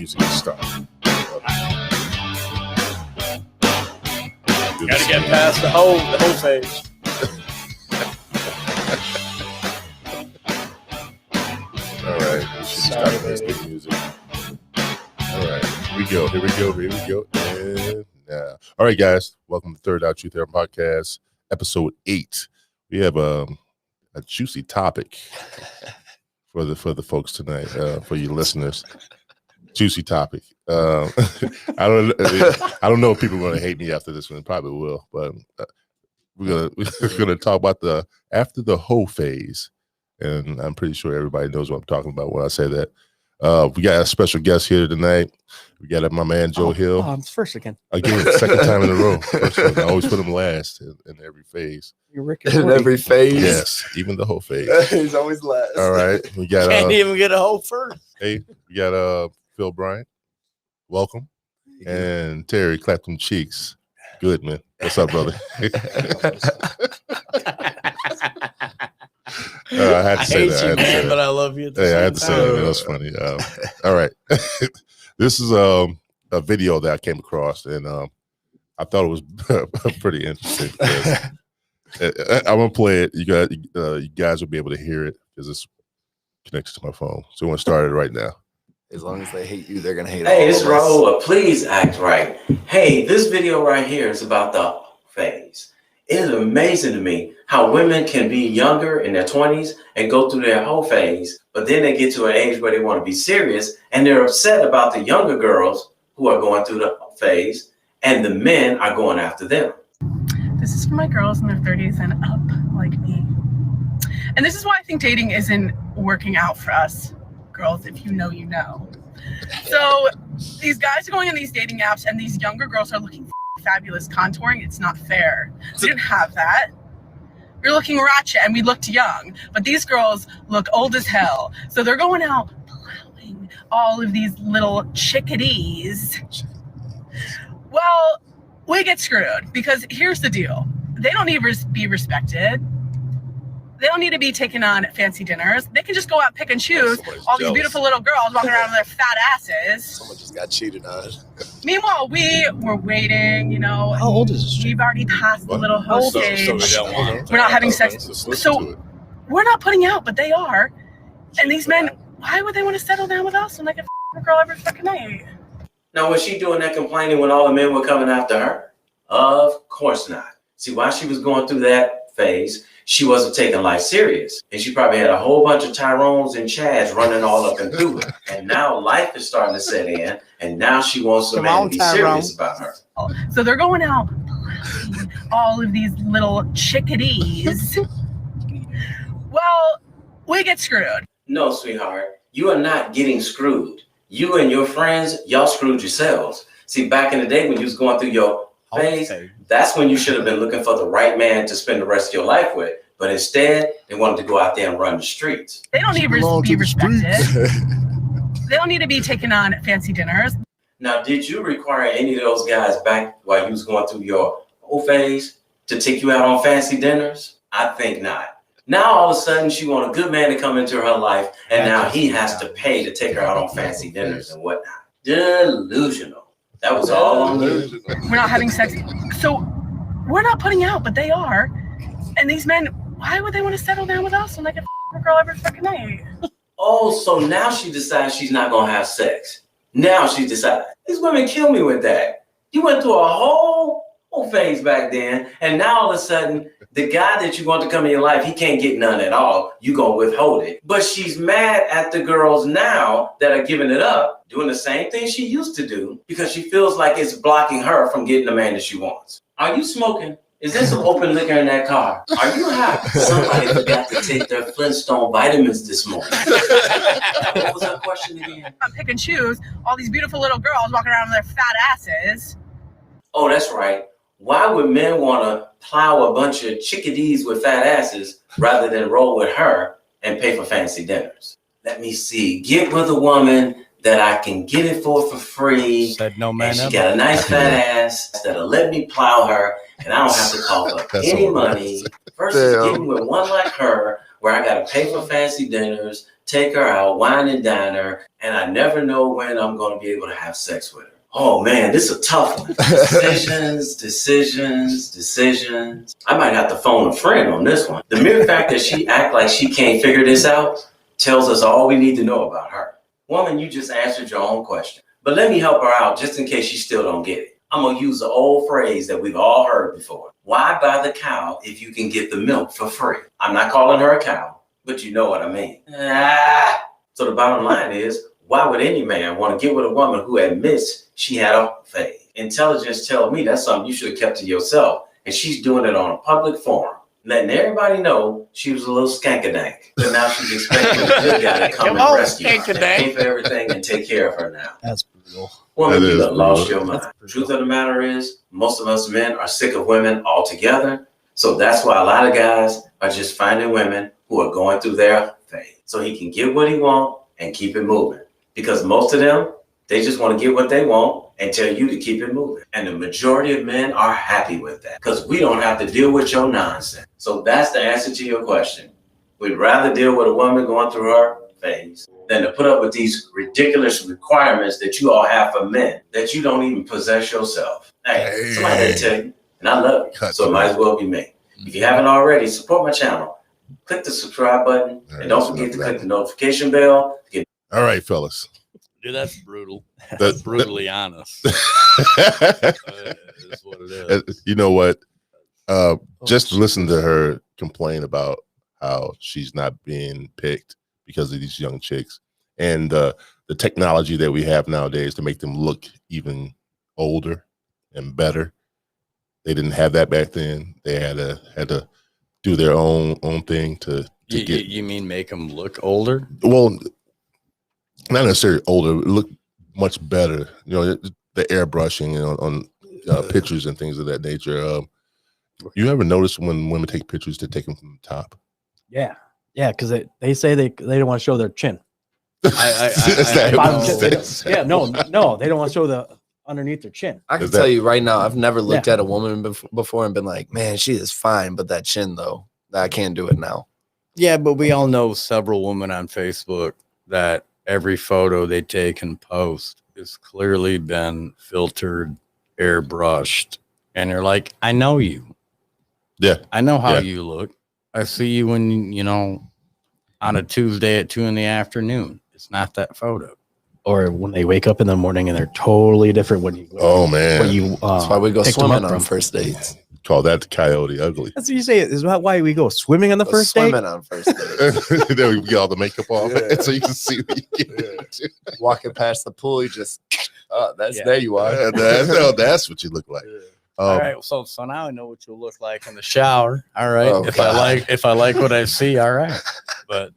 music to start. Gotta get past the whole phase. All right, we should start with this music. All right, here we go. And all right, guys, welcome to Third Out Truth Era Podcast, episode 8. We have a juicy topic for the folks tonight, for you listeners. Juicy topic. I don't know if people are going to hate me after this one. Probably will, but we're gonna talk about the after the hoe phase, and I'm pretty sure everybody knows what I'm talking about when I say that. We got a special guest here tonight. We got my man Joe Hill. I'm first again. Second time in a row. I always put him last in every phase. You're Rick In every phase. Yes, even the whole phase. He's always last. All right, we got. Can't even get a hoe first. Hey, we got Phil Bryant. Welcome. And Terry Clapton Cheeks. Good, man. What's up, brother? I had to say hate that. you, man, but I love you. Hey, I had to say that, man. That's funny. All right. This is a video that I came across, and I thought it was pretty interesting. I'm going to play it. You guys will be able to hear it because it's connected to my phone. So we're going to start it right now. As long as they hate you, they're going to hate Hey, all it's of us. Raul. Please act right. Hey, this video right here is about the phase. It is amazing to me how women can be younger in their 20s and go through their whole phase, but then they get to an age where they want to be serious and they're upset about the younger girls who are going through the phase and the men are going after them. This is for my girls in their 30s and up like me. And this is why I think dating isn't working out for us girls. If you know, you know. So these guys are going on these dating apps and these younger girls are looking fabulous contouring. It's not fair. We didn't have that. You're looking ratchet and we looked young, but these girls look old as hell. So they're going out plowing all of these little chickadees. Well, we get screwed because here's the deal. They don't need to be respected. They don't need to be taken on fancy dinners. They can just go out, pick and choose all these beautiful little girls walking around with their fat asses. Someone just got cheated on. Meanwhile, we were waiting, you know. How old is this chick? We've already passed the little hoe stage. We're We're not having sex. So we're not putting out, but they are. And these men, why would they want to settle down with us when they can f*** a girl every fucking night? Now, was she doing that complaining when all the men were coming after her? Of course not. See, while she was going through that phase, she wasn't taking life serious. And she probably had a whole bunch of Tyrones and Chads running all up and through her. And now life is starting to set in. And now she wants a man to be serious about her. So they're going out plowing all of these little chickadees. Well, we get screwed. No, sweetheart, you are not getting screwed. You and your friends, y'all screwed yourselves. See, back in the day when you was going through your phase, that's when you should have been looking for the right man to spend the rest of your life with. But instead, they wanted to go out there and run the streets. They don't need to be respected. They don't need to be taken on fancy dinners. Now, did you require any of those guys back while you was going through your whole phase to take you out on fancy dinners? I think not. Now, all of a sudden, she want a good man to come into her life, and now he has to pay to take her out on fancy dinners and whatnot. Delusional. That was all on you. We're not having sex. So we're not putting out, but they are. And these men, why would they want to settle down with us when they can f*** a girl every fucking night? Oh, so now she decides she's not going to have sex. Now she decided. These women kill me with that. You went through a whole phase back then, and now all of a sudden, the guy that you want to come in your life, he can't get none at all. You gonna withhold it. But she's mad at the girls now that are giving it up, doing the same thing she used to do, because she feels like it's blocking her from getting the man that she wants. Are you smoking? Is there some open liquor in that car? Are you high? Somebody forgot to take their Flintstone vitamins this morning. What was her question again? Pick and choose all these beautiful little girls walking around with their fat asses. Oh, that's right. Why would men want to plow a bunch of chickadees with fat asses rather than roll with her and pay for fancy dinners? Let me see. Get with a woman that I can get it for free. Said no man and she ever. got a nice fat ass that'll let me plow her, and I don't have to call her any money. Versus getting with one like her, where I got to pay for fancy dinners, take her out, wine and dine her, and I never know when I'm going to be able to have sex with her. Oh man, this is a tough one. Decisions. I might have to phone a friend on this one. The mere fact that she act like she can't figure this out tells us all we need to know about her. Woman, you just answered your own question. But let me help her out just in case she still don't get it. I'm going to use the old phrase that we've all heard before. Why buy the cow if you can get the milk for free? I'm not calling her a cow, but you know what I mean. So the bottom line is, why would any man want to get with a woman who admits she had a phase? Intelligence tells me that's something you should have kept to yourself. And she's doing it on a public forum, letting everybody know she was a little skankadank. But now she's expecting a good guy to come and rescue her, and pay for everything and take care of her now. That's brutal. Woman, you done lost your mind. Truth of the matter is, most of us men are sick of women altogether. So that's why a lot of guys are just finding women who are going through their phase. So he can get what he wants and keep it moving. Because most of them, they just want to get what they want and tell you to keep it moving. And the majority of men are happy with that because we don't have to deal with your nonsense. So that's the answer to your question. We'd rather deal with a woman going through her phase than to put up with these ridiculous requirements that you all have for men that you don't even possess yourself. Hey, somebody had to tell you, and I love you, so it might as well be me. If you haven't already, support my channel. Click the subscribe button, and don't forget to click the notification bell. All right, fellas. Dude, that's brutal. That's brutally honest. Is what it is. You know what? Just listen to her complain about how she's not being picked because of these young chicks and the technology that we have nowadays to make them look even older and better. They didn't have that back then. They had to do their own thing to get. You mean make them look older? Well, not necessarily older, look much better. You know, the airbrushing on pictures and things of that nature. You ever notice when women take pictures to take them from the top? Yeah, because they say they don't want to show their chin. I Yeah, no, they don't want to show the underneath their chin. I can tell you right now, I've never looked at a woman before and been like, man, she is fine, but that chin though, I can't do it now. Yeah, but we all know several women on Facebook that every photo they take and post has clearly been filtered, airbrushed, and you're like, I know you. Yeah, I know how you look. I see you when on a Tuesday at 2 p.m. It's not that photo. Or when they wake up in the morning and they're totally different when you. Oh man, that's why we go swimming on first dates. Call that the coyote ugly. That's what you say. Is that why we go swimming on the first date? Swimming on first date. Then we get all the makeup off, so you can see what you get into. Walking past the pool, you just, there you are. That's what you look like. All right, so now I know what you'll look like in the shower. All right, if I like what I see, all right. But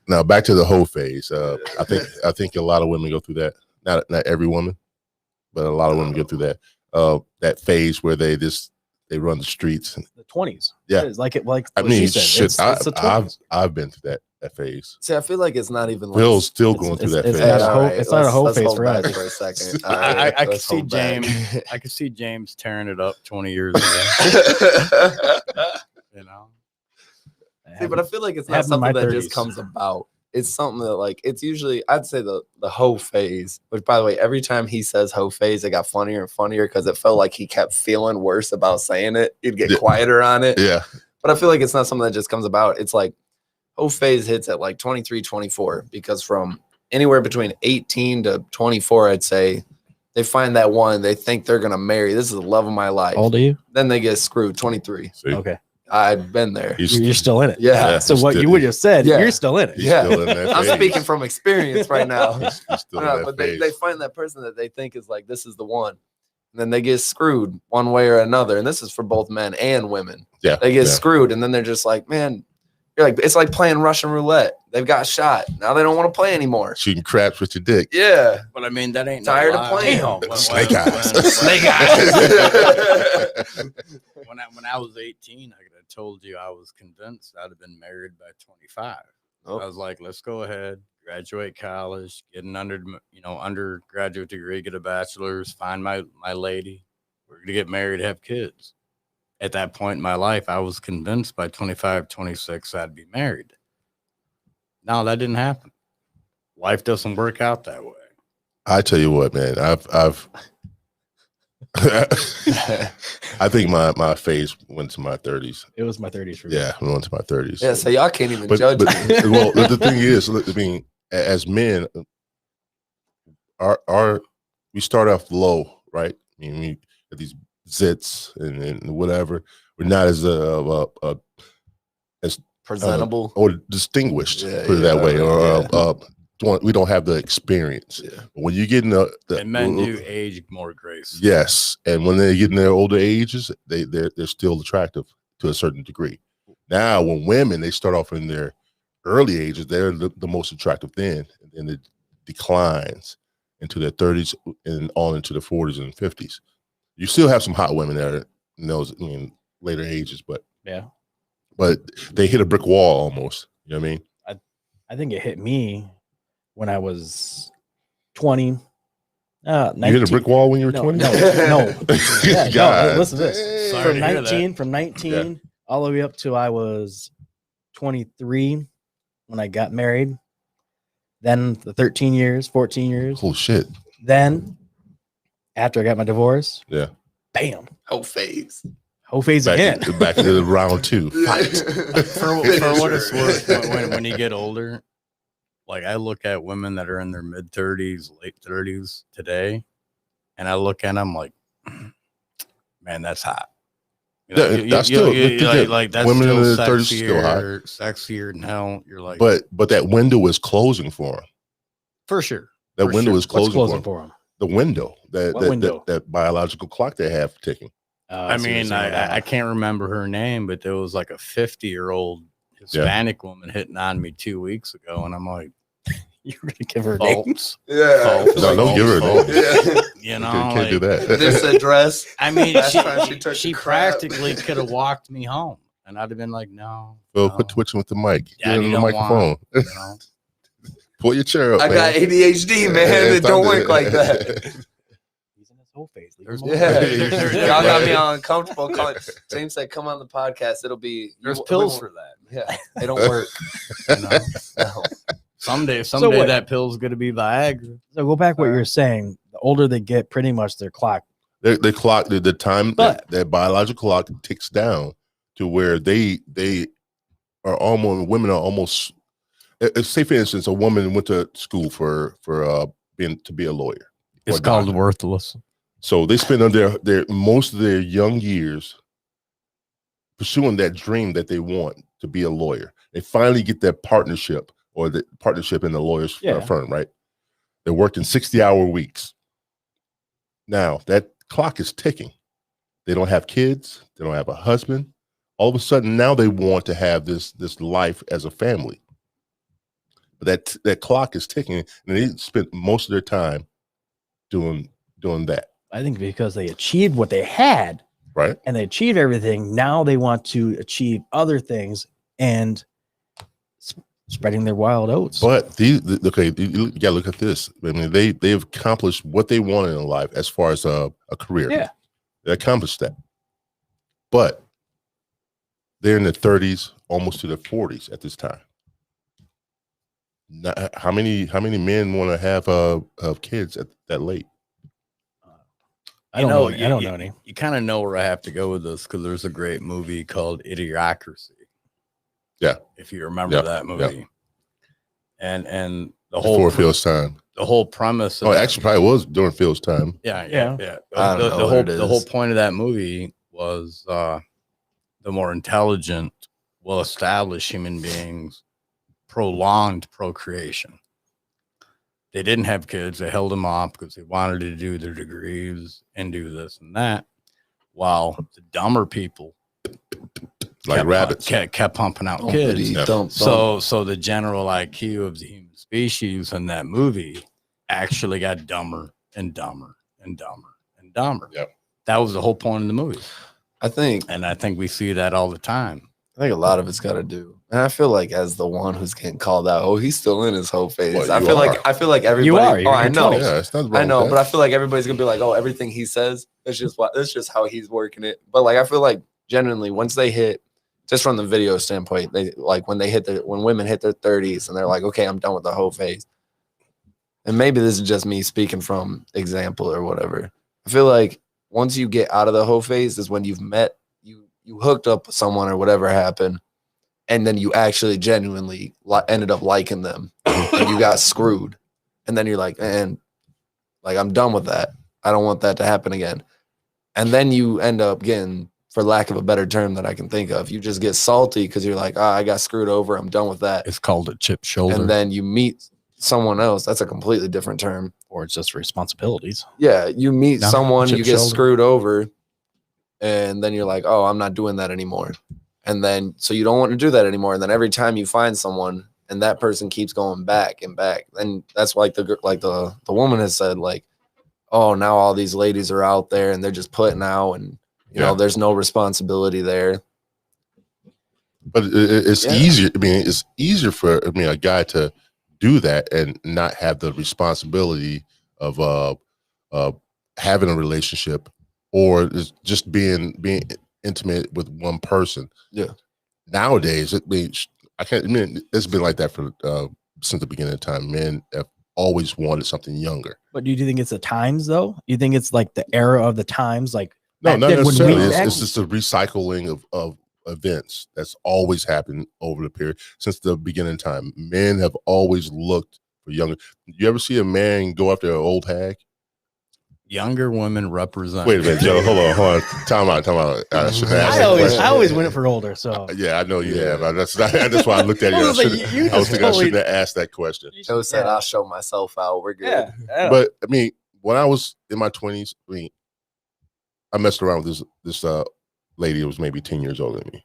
now back to the whole phase. I think a lot of women go through that. Not every woman, but a lot of women go through that. That phase where they run the streets. The 20s. Yeah, it's like I mean, it's the 20s. I've been through that phase. See, I feel like it's not even. Phil's still going through that phase. It's not a whole phase for us. For a second. I can see James. I can see James tearing it up 20 years ago. See, but I feel like it's not something that just comes about. It's something that it's usually, I'd say the hoe phase, which by the way, every time he says hoe phase, it got funnier and funnier because it felt like he kept feeling worse about saying it. He'd get quieter on it. Yeah. But I feel like it's not something that just comes about. It's like hoe phase hits at 23, 24, because from anywhere between 18 to 24, I'd say they find that one, they think they're going to marry. This is the love of my life. How old are you? Then they get screwed, 23. See? Okay. I've been there. You're still in it. Yeah. So what you would have said, you're still in it. Yeah. Still in that I'm phase. speaking from experience right now. He's still in that But phase. they find that person that they think is like, this is the one. And then they get screwed one way or another. And this is for both men and women. Yeah. They get screwed. And then they're just like, man, it's like playing Russian roulette. They've got shot. Now they don't want to play anymore. Shooting craps with your dick. Yeah. But I mean, that ain't tired of playing. Snake eyes. Snake eyes. When I was 18, I could have told you I was convinced I'd have been married by 25. I was like, let's go ahead, graduate college, get an undergraduate degree, get a bachelor's, find my lady. We're going to get married, have kids. At that point in my life, I was convinced by 25, 26, I'd be married. No, that didn't happen. Life doesn't work out that way. I tell you what, man, I've I think my phase went to my 30s. It was my 30s for me. Yeah, I went to my 30s. Yeah, so y'all can't even judge me. Well, the thing is, I mean, as men, we start off low, right? I mean, we have these zits and whatever. We're not as presentable or distinguished, put it that way, or we don't have the experience. Yeah. But when you get in and men do age more gracefully. Yes, and when they get in their older ages, they're still attractive to a certain degree. Now, when women, they start off in their early ages, they're the most attractive then, and then it declines into their 30s and on into the 40s and 50s. You still have some hot women that are in those later ages, but they hit a brick wall almost. You know what I mean? I think it hit me when I was 20. 19. You hit a brick wall when you were 20? No. Yeah, no, listen to this. Sorry From 19 all the way up to I was 23 when I got married. Then the 13 years, 14 years. Oh, shit. Then after I got my divorce, bam. Whole phase again. Back to the round 2. Fight. For what it's worth, when you get older, like I look at women that are in their mid 30s, late 30s today, and I look at them like, man, that's hot. That's still that's women still in their 30s still hot. Sexier than hell. You're like, but that window is closing for them. For sure. That window is What's closing for them. The window, that biological clock they have ticking. I mean, I can't remember her name, but there was like a 50-year-old Hispanic woman hitting on me 2 weeks ago, and I'm like, you're gonna give her names? Yeah. No, don't give her a name. Yeah. You know, can't do that. This address. I mean, she she practically could have walked me home, and I'd have been like, no. Well, quit twitching with the mic. Get in the don't microphone. You know? Pull your chair up. I got ADHD, man. It don't work like that. He's in his whole phase. Y'all got me uncomfortable. James said, "Come on the podcast. It'll be there's pills for that." Yeah, they don't work. No. Someday that pill's gonna be Viagra. So go back what you're saying. The older they get, pretty much their clock. The clock, the time that biological clock ticks down to where they are almost, women are almost. Say for instance, a woman went to school for being to be a lawyer. It's called worthless. So they spend their most of their young years pursuing that dream that they want to be a lawyer. They finally get that partnership or the partnership in the lawyer's firm, right? They're working 60-hour weeks. Now that clock is ticking. They don't have kids. They don't have a husband. All of a sudden, now they want to have this life as a family. But that clock is ticking, and they spent most of their time doing that. I think because they achieved what they had, right, and they achieved everything. Now they want to achieve other things and spreading their wild oats. But you gotta look at this. I mean, they've accomplished what they wanted in life as far as a career. Yeah, they accomplished that. But they're in their 30s, almost to their 40s at this time. How many men want to have kids at that late? I don't know any. You kind of know where I have to go with this because there's a great movie called Idiocracy. Yeah, if you remember that movie, and the whole before Phil's time, the whole premise. Actually, probably was during Phil's time. Yeah. The whole point of that movie was the more intelligent, well-established human beings prolonged procreation. They didn't have kids. They held them off because they wanted to do their degrees and do this and that, while the dumber people like rabbits kept pumping out kids. So the general IQ of the human species in that movie actually got dumber and dumber and dumber and dumber. Yep. That was the whole point of the movie. I think we see that all the time. I think a lot of it's got to do, and I feel like as the one who's getting called out, he's still in his whole phase. Well, I feel like everybody. You are. I know. Yeah, it's not wrong I know, with that. but I feel like everybody's gonna be like, oh, everything he says, that's just how he's working it. But like, I feel like genuinely, once they hit just from the video standpoint, they like when women hit their 30s and they're like, okay, I'm done with the whole phase. And maybe this is just me speaking from example or whatever. I feel like once you get out of the whole phase is when you've met, you hooked up with someone or whatever happened, and then you actually genuinely ended up liking them, and you got screwed, and then you're like, man, like I'm done with that. I don't want that to happen again. And then you end up getting, for lack of a better term that I can think of, you just get salty because you're like, I got screwed over. I'm done with that. It's called a chip shoulder. And then you meet someone else. That's a completely different term. Or it's just responsibilities. Yeah, you meet someone, you get shoulder. screwed over, and then you're like, oh, I'm not doing that anymore. And then, so you don't want to do that anymore. And then every time you find someone and that person keeps going back and back, and that's like the woman has said, like, oh, now all these ladies are out there and they're just putting out, and you know, there's no responsibility there. But it's easier. I mean, it's easier for a guy to do that and not have the responsibility of having a relationship or just being intimate with one person. Yeah. Nowadays, it's been like that for since the beginning of time. Men have always wanted something younger. But do you think it's the times though? You think it's like the era of the times? Like no, not necessarily. It's just a recycling of events that's always happened over the period since the beginning of time. Men have always looked for younger. You ever see a man go after an old hag? Younger women represent. Wait a minute, Joe. Hold on. Time out. I always win it for older. So yeah, I know you have. That's why I looked at you. I was thinking I shouldn't have asked that question. Joe said, "I'll show myself out. We're good." Yeah. But I mean, when I was in my 20s, I messed around with this lady that was maybe 10 years older than me.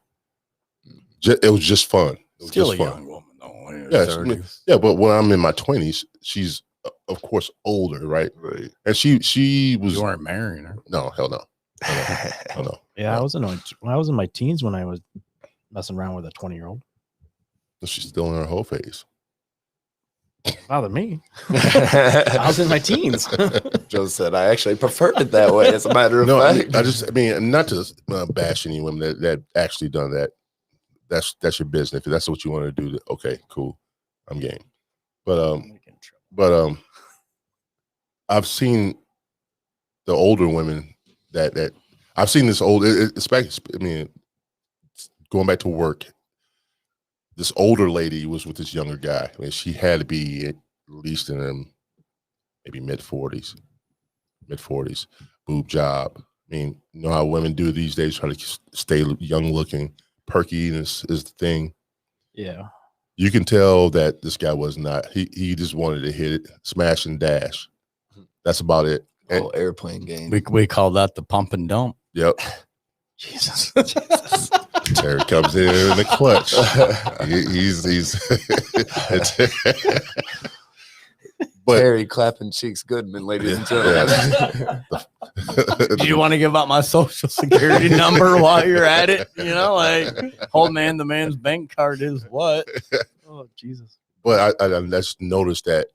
It was just fun. It was Still just a fun. young woman, though. Yeah, but when I'm in my 20s, she's of course older, right? Right. And she was. You weren't marrying her. No, hell no. Hell no. Yeah, I was in my teens when I was messing around with a 20-year-old. She's still in her whole phase. Bother me. I was in my teens. Joe said, "I actually preferred it that way." As a matter of fact, I mean, not to bash any women that actually done that. That's your business. If that's what you want to do, okay, cool, I'm game. But I've seen the older women that I've seen this old, especially, I mean, going back to work. This older lady was with this younger guy. I mean, she had to be at least in her maybe mid-40s, boob job. I mean, you know how women do these days, try to stay young looking, perky is the thing. Yeah. You can tell that this guy was not, he just wanted to hit it, smash and dash. That's about it. Oh, airplane game. We call that the pump and dump. Yep. Jesus. Terry comes in the clutch. But Terry clapping cheeks Goodman, ladies and gentlemen. Do you want to give out my social security number while you're at it? You know, like, hold man, the man's bank card is what? Oh, Jesus. But I just noticed that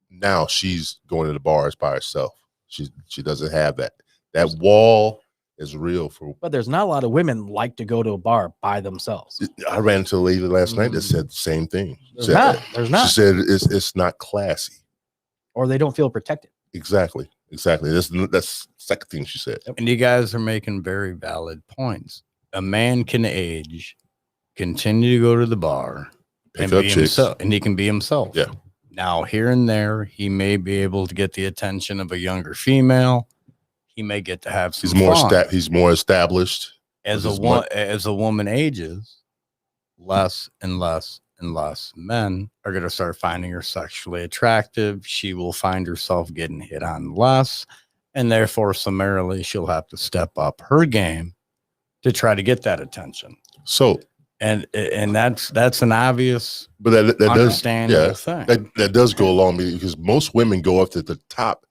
now she's going to the bars by herself. She doesn't have that. That wall is real But there's not a lot of women like to go to a bar by themselves. I ran into a lady last night that said the same thing. There's not. She said it's not classy. Or they don't feel protected. Exactly. That's the second thing she said. And you guys are making very valid points. A man can age, continue to go to the bar, and be himself, and he can be himself. Yeah. Now, here and there, he may be able to get the attention of a younger female. He may get to have some fun. He's more established. As a woman ages, less and less and less men are going to start finding her sexually attractive. She will find herself getting hit on less, and therefore summarily she'll have to step up her game to try to get that attention. So, and that's an obvious, but that understandable thing. That does go along because most women go up to the top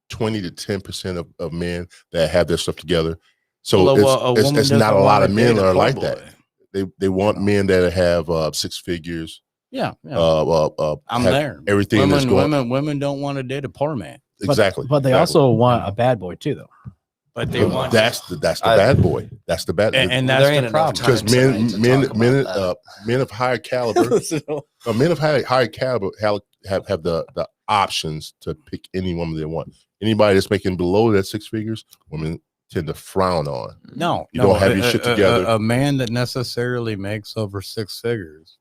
20 to 10% of men that have their stuff together. So it's not a lot of men that are like that. They want men that have 6 figures. Yeah. I'm there. Everything women don't want to date a poor man. Exactly. But they also want a bad boy too, though. But they want that's the bad boy. That's the bad. and There that's ain't the enough problem. because time tonight to talk about that. men of higher caliber, men of high caliber have the options to pick any woman they want. Anybody that's making below that six figures, women tend to frown on. No, You don't have your shit together. A man that necessarily makes over six figers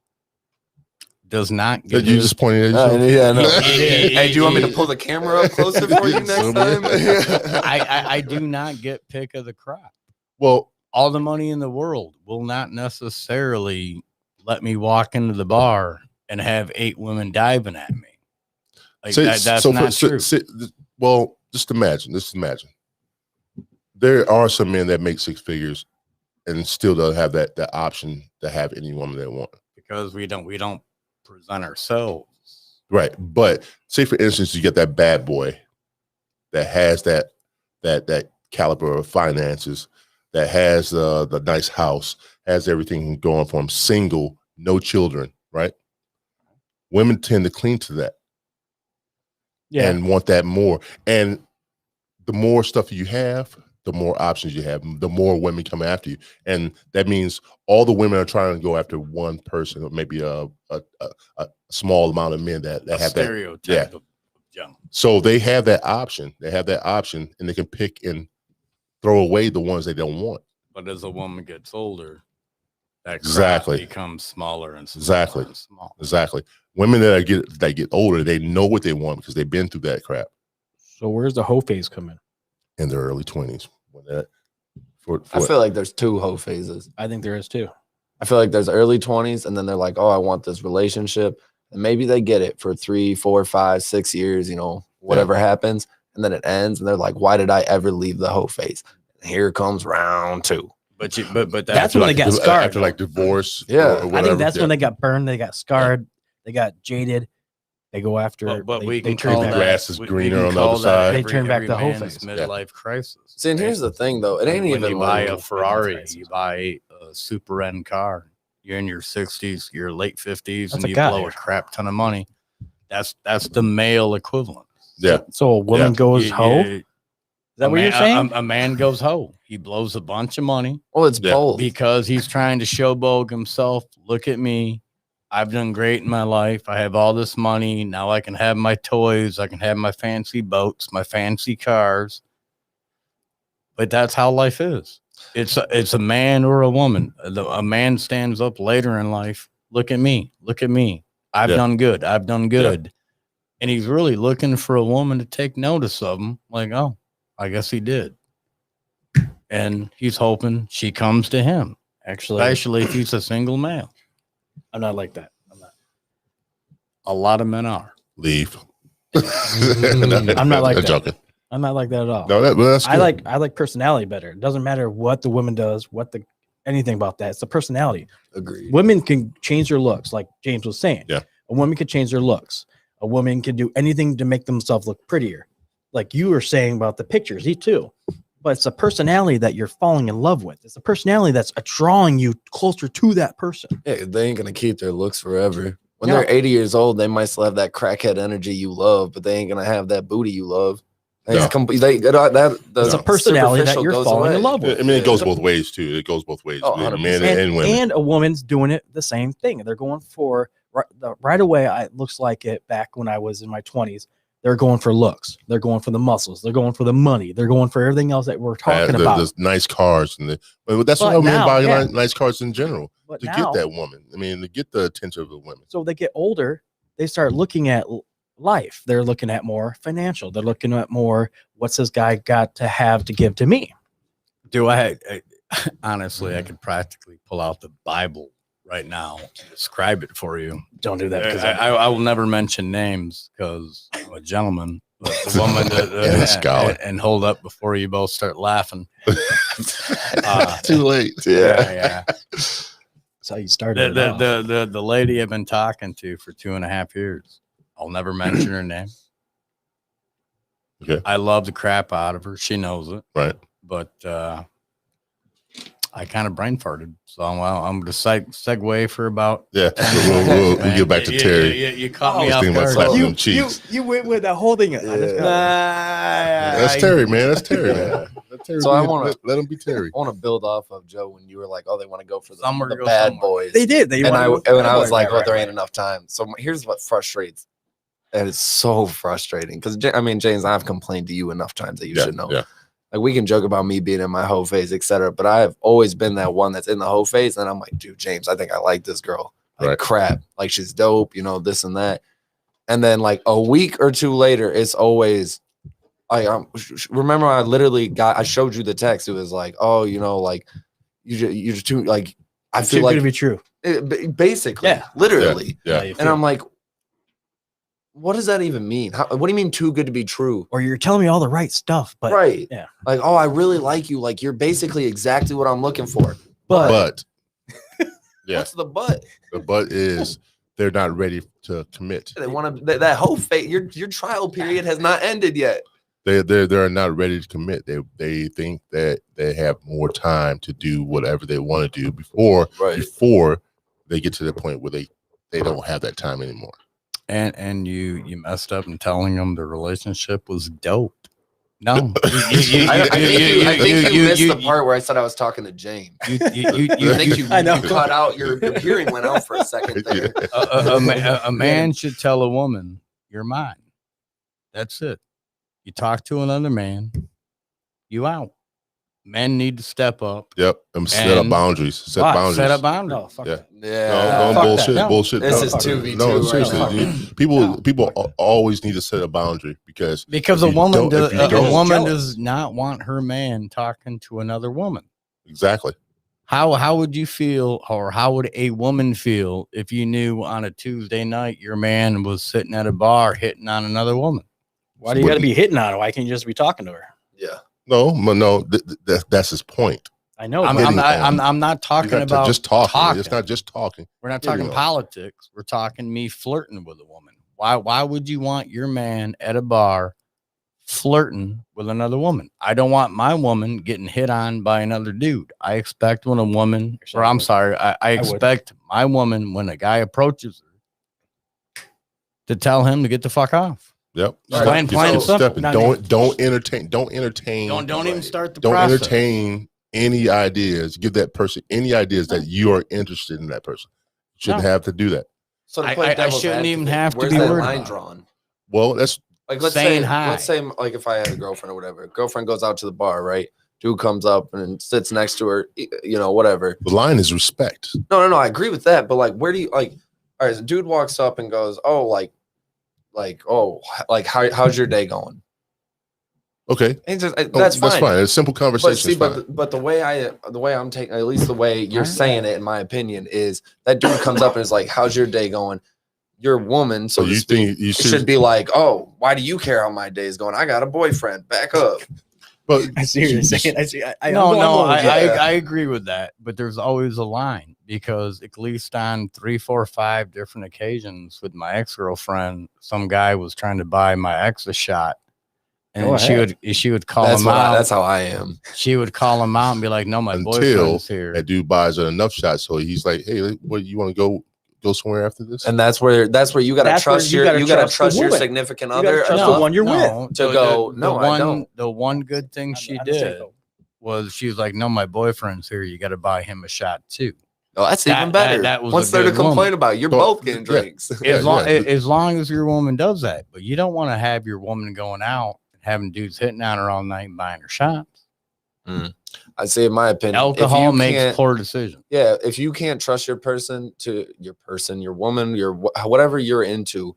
does not get. You just pointed at yourself. Yeah, no. Yeah, Hey, do you want me to pull the camera up closer for you next time? I do not get pick of the crop. Well, All the money in the world will not necessarily let me walk into the bar and have 8 women diving at me. Like that's not true. Well, just imagine. There are some men that make six figures and still don't have that option to have any woman they want. Because we don't present ourselves. Right. But say for instance, you get that bad boy that has that caliber of finances, that has the nice house, has everything going for him, single, no children, right? Women tend to cling to that. Yeah. And want that more. And the more stuff you have, the more options you have, the more women come after you. And that means all the women are trying to go after one person, or maybe a small amount of men that have stereotype that. of young. So they have that option. And they can pick and throw away the ones they don't want. But as a woman gets older, that Exactly. becomes smaller and smaller Exactly. and smaller. Exactly. Women that get older, they know what they want because they've been through that crap So where's the hoe phase come in? in their early 20s. I feel like there's 2 hoe phases. I think there is too. I feel like there's early 20s, and then they're like, oh, I want this relationship. And maybe they get it for 3, 4, 5, 6 years, whatever happens. And then it ends, and they're like, why did I ever leave the hoe phase? And here comes round 2. But That's when they got scarred. After like divorce. Yeah. or I think that's whatever. when they got burned, they got scarred, they got jaded. They go after. But they, we they can turn call back. that grass is we greener can on the call other that side. They turn back every the whole man's face. midlife crisis. See, and here's the thing, though. It ain't When even you buy like a Ferrari, you buy a super end car. You're in your 60s, your late 50s, That's and a you guy. blow a crap ton of money. That's the male equivalent. Yeah. So a woman goes hoe. Is that what you're saying? A man goes hoe. He blows a bunch of money well, it's Yeah. both. because he's trying to showboat himself. Look at me. I've done great in my life. I have all this money. Now I can have my toys. I can have my fancy boats, my fancy cars. But that's how life is. It's a man or a woman. A man stands up later in life. Look at me. Look at me. I've Yeah. done good. I've done good. And he's really looking for a woman to take notice of him. Like, oh, I guess he did. And he's hoping she comes to him, Actually, especially if he's a single male. I'm not like that. I'm not. A lot of men are. Leave. I'm not like I'm that. joking. I'm not like that at all. No, that's good. I like personality better. It doesn't matter what the woman does, anything about that. It's the personality. Agreed. Women can change their looks, like James was saying. Yeah. A woman can change their looks. A woman can do anything to make themselves look prettier. Like you were saying about the pictures, he too. But it's a personality that you're falling in love with. It's a personality that's drawing you closer to that person. Yeah, they ain't gonna keep their looks forever. When No. they're 80 years old, they might still have that crackhead energy you love, but they ain't gonna have that booty you love. No. It's a personality that you're falling in love with. I mean, it goes both ways too. It goes both ways. Oh, Men 100%. and women. And a woman's doing it the same thing. They're going for right away. It looks like it back when I was in my 20s. They're going for looks. They're going for the muscles. They're going for the money. They're going for everything else that we're talking about. The nice cars but that's why But men now, buy yeah. nice cars in general But to now, get that woman. I mean, to get the attention of the women. so they get older, they start looking at life. They're looking at more financial. They're looking at more, what's this guy got to have to give to me? Honestly, I could practically pull out the Bible right now and describe it for you. Don't do that because I will never mention names because I'm a gentleman. But the woman And a scholar. and hold up before you both start laughing. Too late. Yeah. that's how you started. it off. The lady I've been talking to for 2.5 years. I'll never mention her name. Okay. I love the crap out of her. She knows it. Right. But I kind of brain farted. So I'm going to segue for about. Yeah. We'll get back to Terry. You caught I me was off thinking about guard. slapping them cheeks. You went with that whole thing. That's Terry, man. That's Terry, man. So I want to let him be Terry. I want to build off of Joe when you were like, oh, they want to go for the Somewhere go bad somewhere. boys. They did. They and I was like, right, there right. ain't enough time. So here's what frustrates, and it's so frustrating because I mean, James, I've complained to you enough times that you should know. Yeah. Like we can joke about me being in my hoe phase, etc. But I have always been that one that's in the hoe phase, and I'm like, dude, James, I think I like this girl. Like Right. crap, like she's dope, you know, this and that. And then like a week or two later, it's always. Remember I showed you the text. It was like, oh, you know, like you're just too like I It's feel too like good to be true. basically, Yeah. literally. Yeah. you And feel- I'm like, what does that even mean? What do you mean too good to be true? or you're telling me all the right stuff, but Right. yeah. Like, oh, I really like you. Like you're basically exactly what I'm looking for. But yeah, What's the but? the but is they're not ready to commit. They want to that whole fate. Your trial period has not ended yet. They're not ready to commit. They think that they have more time to do whatever they want to do before they get to the point where they don't have that time anymore. And you messed up in telling them the relationship was dope. No, I think you missed the part where I said I was talking to James. I think you I know. cut out your hearing went out for a second there. a man should tell a woman, "You're mine." That's it. You talk to another man, you out. Men need to step up. Yep. Set up And- boundaries. Set Why? boundaries. Set up boundaries. no, fuck Yeah. that. Yeah. No, fuck bullshit. that. No. Bullshit. This no, is 2v2 No, right seriously, now. dude. No. People always need to set a boundary because Because if a you woman, don't- if you a don't- woman jealous. does not want her man talking to another woman. exactly. How would you feel, or how would a woman feel if you knew on a Tuesday night your man was sitting at a bar hitting on another woman? Why do you got to be hitting on her? Why can't you just be talking to her? Yeah. No. That's his point. I know. I'm but- not You talking got to about just talking. It's not just talking. We're not There you talking go. politics. We're talking me flirting with a woman. Why would you want your man at a bar flirting with another woman? I don't want my woman getting hit on by another dude. I expect when a woman, or I'm sorry, I would. expect my woman when a guy approaches her to tell him to get the fuck off. Yep. Right. Plain and simple. Stepping. Not Don't entertain. Don't Don't even start the Don't process. entertain any ideas. Give that person any ideas that you are interested in that person. Shouldn't No. have to do that. So to I- play I devil's shouldn't even advocate, have to where's be that worried line about it. drawn? Well, that's Like let's Saying say hi. like if I had a girlfriend or whatever, girlfriend goes out to the bar, right? Dude comes up and sits next to her, you know, whatever. the line is respect. No, I agree with that, but like, where do you like? All right, so dude walks up and goes, "Oh, how's your day going?" Okay. And just, Oh, that's fine. It's a simple conversation. But see, It's fine. but the way I'm taking, at least the way you're saying it, in my opinion, is that dude comes up and is like, "How's your day going?" You're a woman, so So to you speak, think you it should be like, "Oh, why do you care how my day is going? I got a boyfriend. Back up." But I see what you're saying. I see. I'm No, going with you. I agree with that, but there's always a line because at least on 3, 4, 5 different occasions with my ex-girlfriend, some guy was trying to buy my ex a shot, Go and ahead. she would call That's him what out. that's how I am. She would call him out and be like, "No, my Until boyfriend's here." that dude buys enough shots, so he's like, "Hey, what you want to go somewhere after this?" And that's where you gotta That's where trust you your gotta you gotta trust the trust your woman. significant You gotta other trust the enough one you're with. to the- go, the "No, I one, don't." The one good thing she I'm the same did though. was she was like, "No, my boyfriend's here. You got to buy him a shot too." Oh, that's That- even better. that was What's a there to good complain woman. about? You're Well, both getting yeah. drinks. Yeah, As long as your woman does that, but you don't want to have your woman going out and having dudes hitting on her all night and buying her shots. I say, in my opinion, Alcohol if you makes can't- poor decisions. Yeah, if you can't trust your woman, whatever you're into,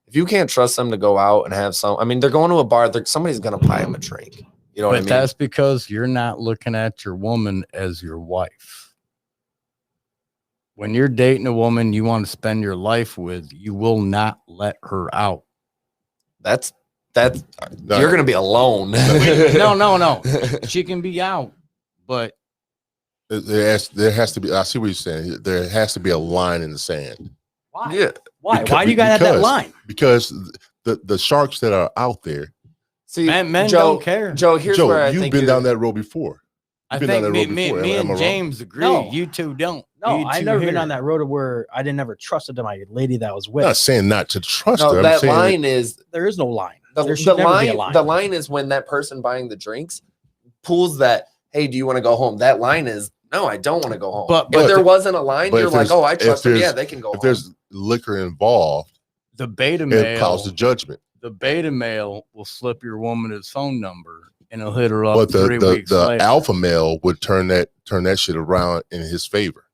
if you can't trust them to go out and have some, I mean, they're going to a bar, somebody's gonna buy them a drink. You know what I But mean? that's because you're not looking at your woman as your wife. When you're dating a woman you want to spend your life with, you will not let her out. That's No. you're gonna be alone. No. She can be out, but There has to be. I see what you're saying. There has to be a line in the sand Why? Yeah. Why? Because- Why do you got to have that because- line? because the sharks that are out there, See, men Joe, don't care. Joe, here's Joe, where I you've think been you're- down that road before. I You've been down think that road me before. Am I and wrong? James agree. No. You two don't. No, You I've two never been here. on that road where I didn't ever trusted my lady that I was I'm with. not saying not to trust No, her. I'm that saying line is There is no line. the There should never be a line. The line is when that person buying the drinks pulls that, hey, do you want to go home? That line is, no, I don't want to go home. But if there wasn't a line, but you're if like, there's- oh, I trust them. there's- Yeah, they can go If home. there's liquor involved, the beta it male, clouds the judgment. the beta male will slip your woman his phone number and he'll hit her up But 3 weeks the later. alpha male would turn that shit around in his favor.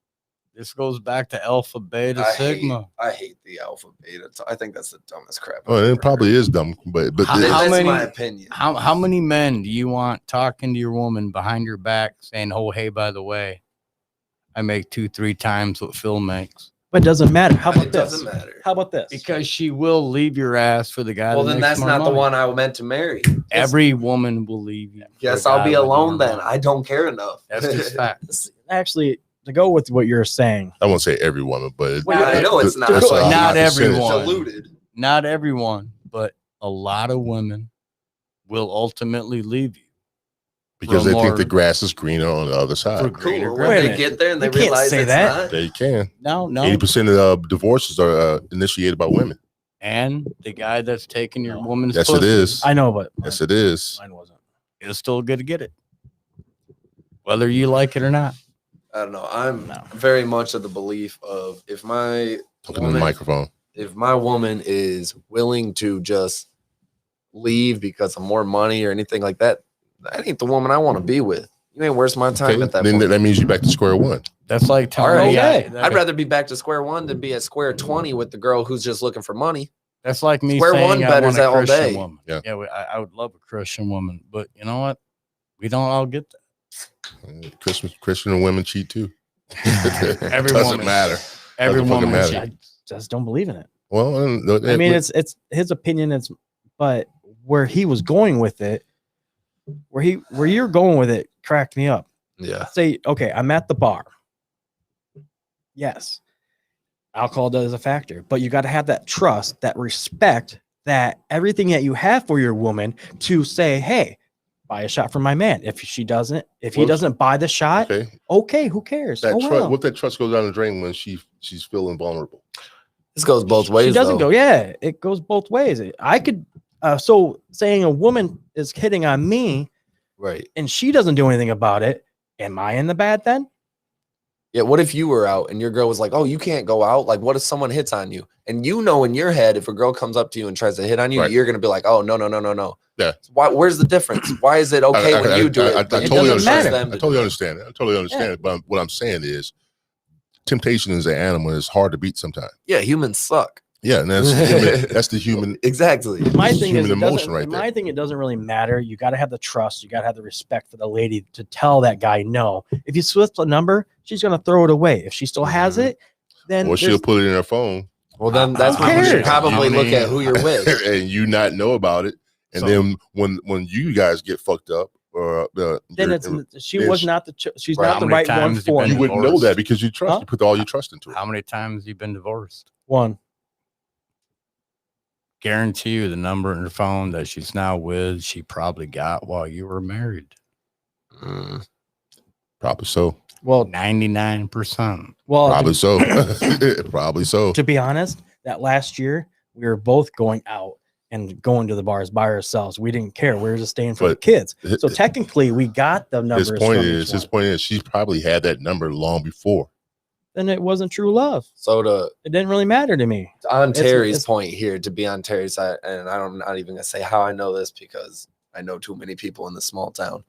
This goes back to alpha, beta, sigma. I hate the alpha beta. I think that's the dumbest crap. Well, it probably is dumb, but How That's many- my opinion. How many men do you want talking to your woman behind your back saying, oh, hey, by the way, I make 2-3 times what Phil makes? But it doesn't matter. How about It this? doesn't matter. How about this? Because she will leave your ass for the guy Well, that then makes that's more not the money. one I meant to marry. Every woman will leave you. for Yes, a I'll guy be with alone more then. money. I don't care enough. That's just fact. Actually, to go with what you're saying, I won't say every woman, but Well, I know it's not. that's a Not high percentage. everyone. Diluted. Not everyone, but a lot of women will ultimately leave you. because For they think more- the grass is greener on the other For side. greener Cool. grass. Wait a When they minute. get there and they You can't realize say it's that. not. They can. No, 80% of divorces are initiated by women. And the guy that's taking your No. woman's Yes, it pussy is. I know, but Yes, it is. mine wasn't. is still good to get it, whether you like it or not. I don't know. I'm No. very much of the belief of if my Talking to the microphone. woman is willing to just leave because of more money or anything like that, that ain't the woman I want to be with. You ain't worth my time Okay, at that then point. that means you're back to square one. That's like All telling right, me, I'd rather be back to square one than be at square 20 with the girl who's just looking for money. that's like me Square saying one I betters want a all Christian day. woman. Yeah. I would love a Christian woman, but you know what? We don't all get that. Christian women cheat too. Every Doesn't woman. matter. Every Doesn't fucking woman. matter. I just don't believe in it. Well, I mean, it's his opinion. But where he was going with it, where you're going with it, cracked me up. Yeah. Say, okay, I'm at the bar. Yes, alcohol does a factor, but you got to have that trust, that respect, that everything that you have for your woman to say, hey, buy a shot for my man. If he doesn't buy the shot, okay, who cares? That Oh, trust, well. what that trust goes down the drain when she's feeling vulnerable. This goes both ways. She doesn't though. go. Yeah, it goes both ways. I could. So saying a woman is hitting on me Right. and she doesn't do anything about it, am I in the bad then? Yeah. What if you were out and your girl was like, oh, you can't go out? Like, what if someone hits on you? And you know in your head, if a girl comes up to you and tries to hit on you, Right. you're going to be like, oh, no. Yeah. Why, where's the difference? Why is it okay when you do it? I but it totally doesn't trust understand. them I to totally do it? understand. I totally understand. it. But what I'm saying is, temptation is an animal. It's hard to beat sometimes. Yeah. Humans suck. Yeah, and that's the human. Exactly. My It's thing is, human emotion right there. my thing, it doesn't really matter. You got to have the trust. You got to have the respect for the lady to tell that guy no. If you switch a number, she's gonna throw it away. If she still has it, then Or she'll there's- put it in her phone, Well, then that's Who when you should cares? probably look Money. at who you're with. and you not know about it. And So- then when you guys get fucked up, or then she then was she- not the she's Right. not How the many right one times you for been you me. wouldn't know divorced? that because you trust. Huh? You put all your trust into it. How many times you been divorced? One. Guarantee you the number in her phone that she's now with, she probably got while you were married. Mm. Probably so. Well, 99%. well, Probably so. Probably so. to be honest, that last year we were both going out and going to the bars by ourselves. We didn't care. We were just staying for the But kids. hi- So technically, we got the numbers. His point from is, each one. she probably had that number long before. Then it wasn't true love. So to It didn't really matter to me. on It's- Terry's it's- point here, to be on Terry's side, and I'm not even gonna say how I know this because I know too many people in this small town.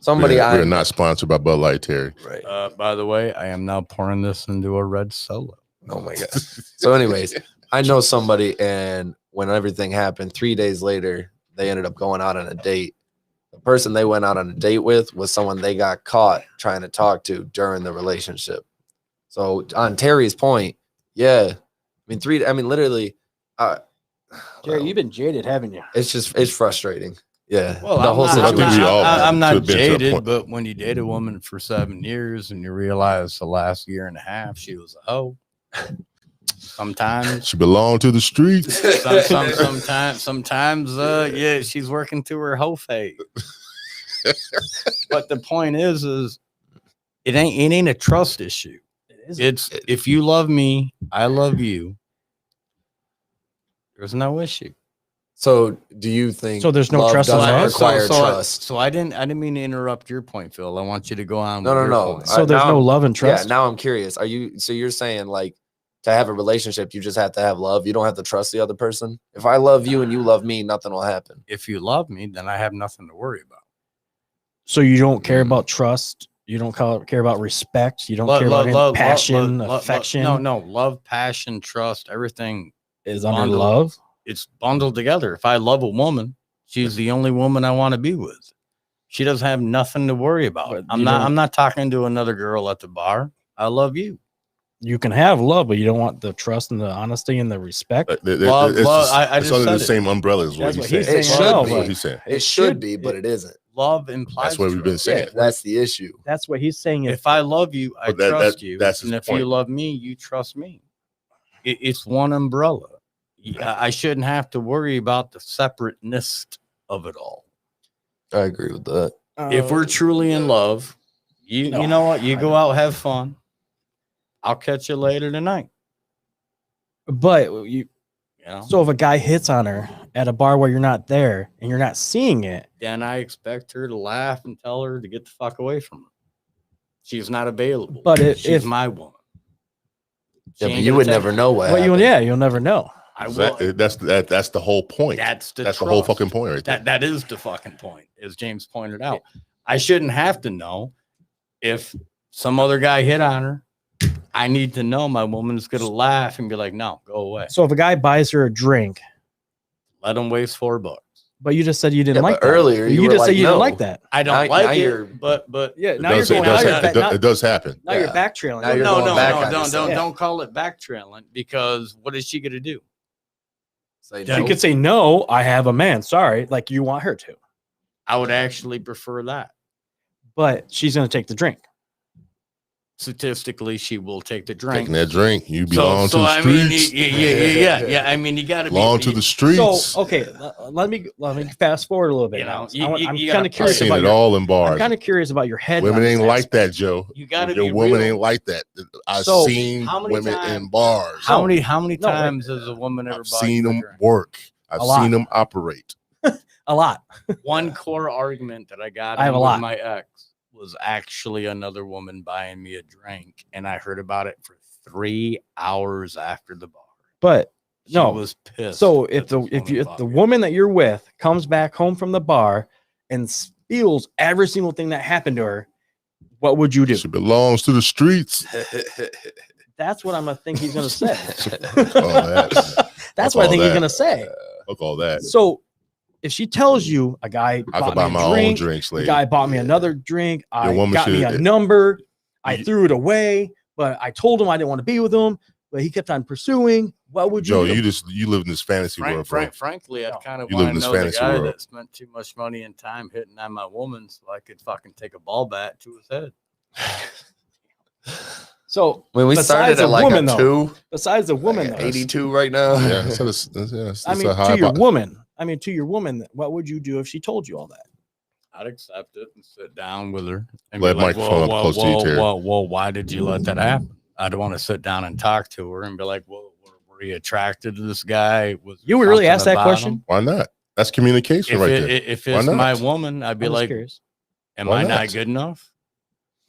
Somebody we're I not sponsored by Bud Light, Terry. right. By the way, I am now pouring this into a red solo. Oh my god. So, anyways, I know somebody, and when everything happened, 3 days later, they ended up going out on a date. The person they went out on a date with was someone they got caught trying to talk to during the relationship. So, on Terry's point, yeah, literally, Jerry, you've been jaded, haven't you? it's frustrating. Yeah, Well, the whole I think we all I'm to not have been to a jaded, point. but when you date a woman for 7 years and you realize the last year and a half she was a hoe, sometimes, She belonged to the streets. sometimes, yeah, she's working through her hoe phase. But the point is it ain't a trust issue. It's if you love me, I love you. There's no issue. So do you think So there's no love trust in doesn't love? require trust? So I didn't mean to interrupt your point, Phil. I want you to go on. No, with no, your no. point. So there's now no I'm- love and trust. Yeah, now I'm curious. So you're saying like to have a relationship, you just have to have love. You don't have to trust the other person. If I love you and you love me, nothing will happen. If you love me, then I have nothing to worry about. So you don't care about trust. You don't care about respect. You don't care about passion, affection. No, love, passion, trust, everything is under bundled. love. It's bundled together. If I love a woman, she's the only woman I want to be with. She doesn't have nothing to worry about. But I'm not talking to another girl at the bar. I love you. You can have love, but you don't want the trust and the honesty and the respect. I it's just under said the it. same umbrella is what That's he's what he's saying. saying. That's No, what but- he's saying. It should be, but it isn't. Love implies That's what we've been trust. saying. That's the issue. That's what he's saying. If I love you, I But that- trust you. that's his and if point. you love me, you trust me. It's one umbrella. I shouldn't have to worry about the separateness of it all. I agree with that. If we're truly in love, you know what? You go out, have fun. I'll catch you later tonight. but you. You know? So if a guy hits on her at a bar where you're not there and you're not seeing it, Then I expect her to laugh and tell her to get the fuck away from her. She's not available. But she's my woman. She Yeah, ain't but you gonna would take- never know what well, happened. you'll never know. I will. That's the whole point. That's the That's the whole trust. fucking point right there. That is the fucking point, as James pointed out. I shouldn't have to know if some other guy hit on her. I need to know my woman's gonna laugh and be like, "No, go away. So if a guy buys her a drink, Let him waste $4." but you just said you didn't Yeah, like but that. earlier you were just said like, you didn't no. like that. I don't Now like you're- it, but Yeah, It now does, you're it, going. does, Now you're, ha- back, it does- now, it does happen. now you're Yeah. backtrailing. Now you're no, going no, back no, on don't yourself. call it backtrailing, because what is she gonna do? Say She no. could say no. I have a man. Sorry, like you want her to, I would actually prefer that. but she's gonna take the drink. Statistically, she will take the drink. Taking that drink, you belong to the I mean, streets. yeah. I mean, you got to belong to the streets. So okay, let me fast forward a little bit. You know, now. I'm you kind gotta of I've curious seen about it your. all in I'm bars. kind of curious about your head. Women on ain't this like aspect. that, Joe. You got to Your be woman real. ain't like that. I've So, seen how many women times- in bars. How many No, times has a woman ever I've bought seen you a them drink? work. I've A lot. seen them operate. A lot. One core argument that I got I have in a with lot. my ex was actually another woman buying me a drink, and I heard about it for 3 hours after the bar. But She no. was pissed. So that if the this if woman you if bought the me a woman that you're with comes back home from the bar and spills every single thing that happened to her, what would you do? She belongs to the streets. That's what I'm gonna think he's gonna say. that. That's Fuck what I all think he's that. gonna say. Fuck all that. So if she tells you a guy I bought could buy me my a own drink, drinks a later. guy bought me another drink, I woman got me a should- number, I You- threw it away, but I told him I didn't want to be with him, but he kept on pursuing. What would you Joe, do? you live in this fantasy world, bro. Frankly, I No. kind of You live want in to this know the fantasy guy world. that spent too much money and time hitting on my woman, so I could fucking take a ball bat to his head. So When we Besides started a at like woman, a though. 2, besides the woman, like though, 82 right now. Yeah, it's I mean, a high to your bar. woman. I mean, to your woman, what would you do if she told you all that? I'd accept it and sit down with her and Let be like, microphone up close to you, Terry. whoa, why did you let that happen? I'd want to sit down and talk to her and be like, well, were you attracted to this guy? Was there You would really something ask that about question? him? Why not? That's communication If, right it, there. if Why it's not? my woman, I'd be I'm just like, curious. am Why I not not? good enough?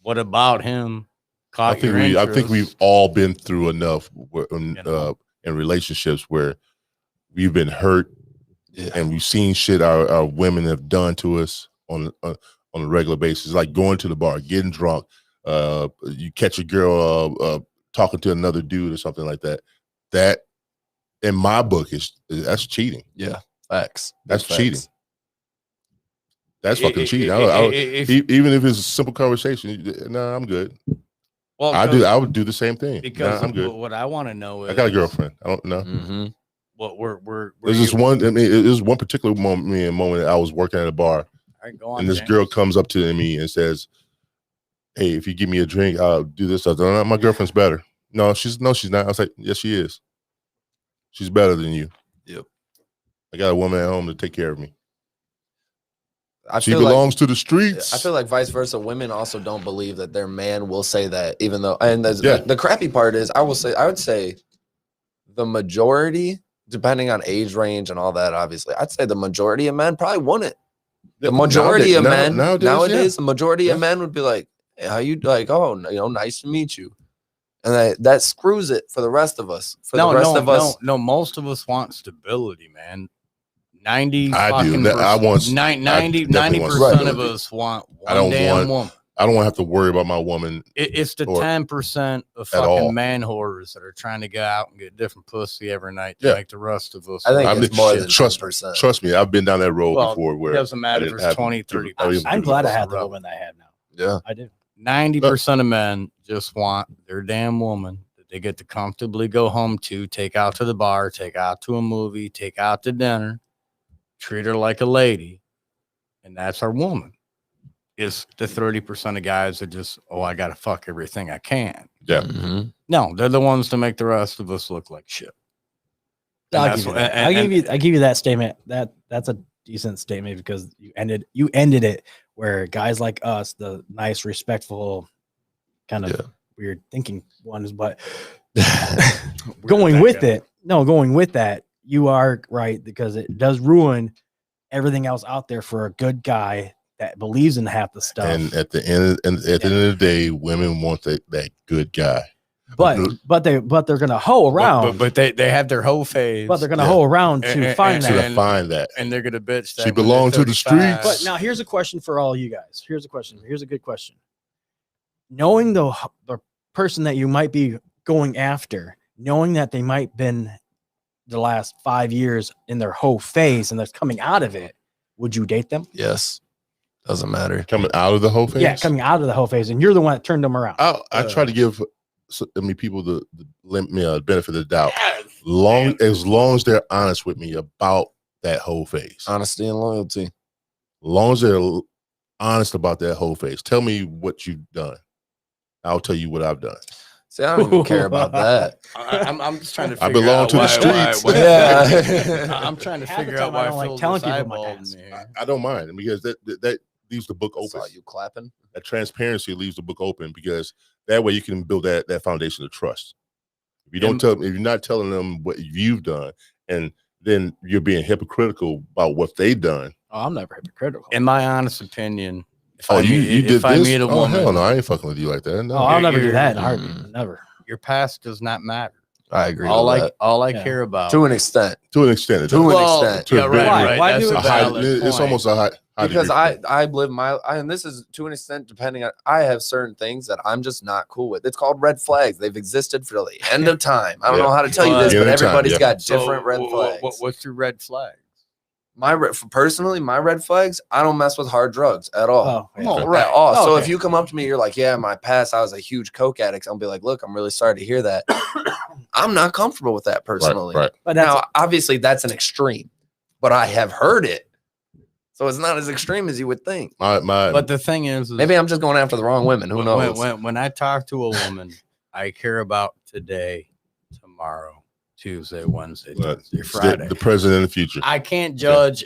What about him? I Caught think your I think we've interest? all been through enough know? in relationships where we've been hurt Yeah. and we've seen shit our women have done to us on a regular basis, like going to the bar, getting drunk. You catch a girl talking to another dude or something like that. That, in my book, that's cheating. Yeah. Facts. That's Facts. cheating. That's fucking cheating. If- Even if it's a simple conversation, no, I'm good. well, I would do the same thing. because Nah, I'm good. what I want to know is I got a girlfriend. I don't know. Mm-hmm. What we're There's this one. I mean, it was one particular moment that I was working at a bar, All right, go on, and this James. girl comes up to me and says, "Hey, if you give me a drink, I'll do this." I said, "My girlfriend's better." No, she's not. I was like, "Yes, she is. She's better than you." Yep. I got a woman at home to take care of me. She feel belongs like, to the streets. I feel like vice versa. Women also don't believe that their man will say that, even though. And Yeah. the crappy part is, I would say the majority depending on age range and all that, obviously, I'd say the majority of men probably want it. The majority of men nowadays, the majority of men would be like, hey, how you like? Oh, nice to meet you. And that screws it for the rest of us. No, most of us want stability, man. 90 I do. I want 90% of us want one damn woman. I don't want to have to worry about my woman. It's the 10% of fucking man whores that are trying to go out and get different pussy every night to make the rest of us. I think it's more than 10%. Trust me, I've been down that road before. Where it doesn't matter if it's 20, 30. I'm glad I had the woman I have now. Yeah, I do. 90% of men just want their damn woman that they get to comfortably go home to, take out to the bar, take out to a movie, take out to dinner, treat her like a lady, and that's our woman. Is the 30% of guys that just, I gotta fuck everything I can. Yeah. Mm-hmm. No, they're the ones to make the rest of us look like shit. I'll give you that statement. That's a decent statement because you ended it where guys like us, the nice, respectful, kind of weird thinking ones, but going with that, you are right because it does ruin everything else out there for a good guy that believes in half the stuff. And at the end of the day, women want that good guy. But they're gonna hoe around. But they have their hoe phase. But they're gonna hoe around to find that. And they're gonna bitch that she belongs to the streets. But now here's a question for all you guys. Here's a question. Here's a good question. Knowing the person that you might be going after, knowing that they might been the last 5 years in their hoe phase and they're coming out of it, would you date them? Yes. Doesn't matter. Coming out of the whole phase? Yeah, coming out of the whole phase. And you're the one that turned them around. I try to give people the benefit of the doubt. As long as they're honest with me about that whole phase. Honesty and loyalty. As long as they're honest about that whole phase. Tell me what you've done. I'll tell you what I've done. See, I don't even care about that. I'm just trying to figure I belong out to the streets. I'm trying to figure out why I don't like telling people my past. I don't mind because that leaves the book open. Saw you clapping. That transparency leaves the book open because that way you can build that foundation of trust. If you don't if you're not telling them what you've done, and then you're being hypocritical about what they've done. Oh, I'm never hypocritical. In my honest opinion, if I meet a woman, hell no, I ain't fucking with you like that. No, I'll never do that in a heartbeat. Never. Your past does not matter. I agree. All I care about to an extent. To an extent. Yeah, right. Why do it's almost a high because I live and this is to an extent depending on. I have certain things that I'm just not cool with. It's called red flags. They've existed for the end of time. I don't know how to tell you this, but everybody's got different red flags. What's your red flag? Personally, my red flags, I don't mess with hard drugs at all. So if you come up to me, you're like, yeah, in my past, I was a huge coke addict. I'll be like, look, I'm really sorry to hear that. I'm not comfortable with that personally. Right. But now, obviously, that's an extreme, but I have heard it. So it's not as extreme as you would think. But the thing is maybe I'm just going after the wrong women. Who knows? When I talk to a woman, I care about today, tomorrow, Tuesday, Wednesday, Thursday, Friday. The present and the future. I can't judge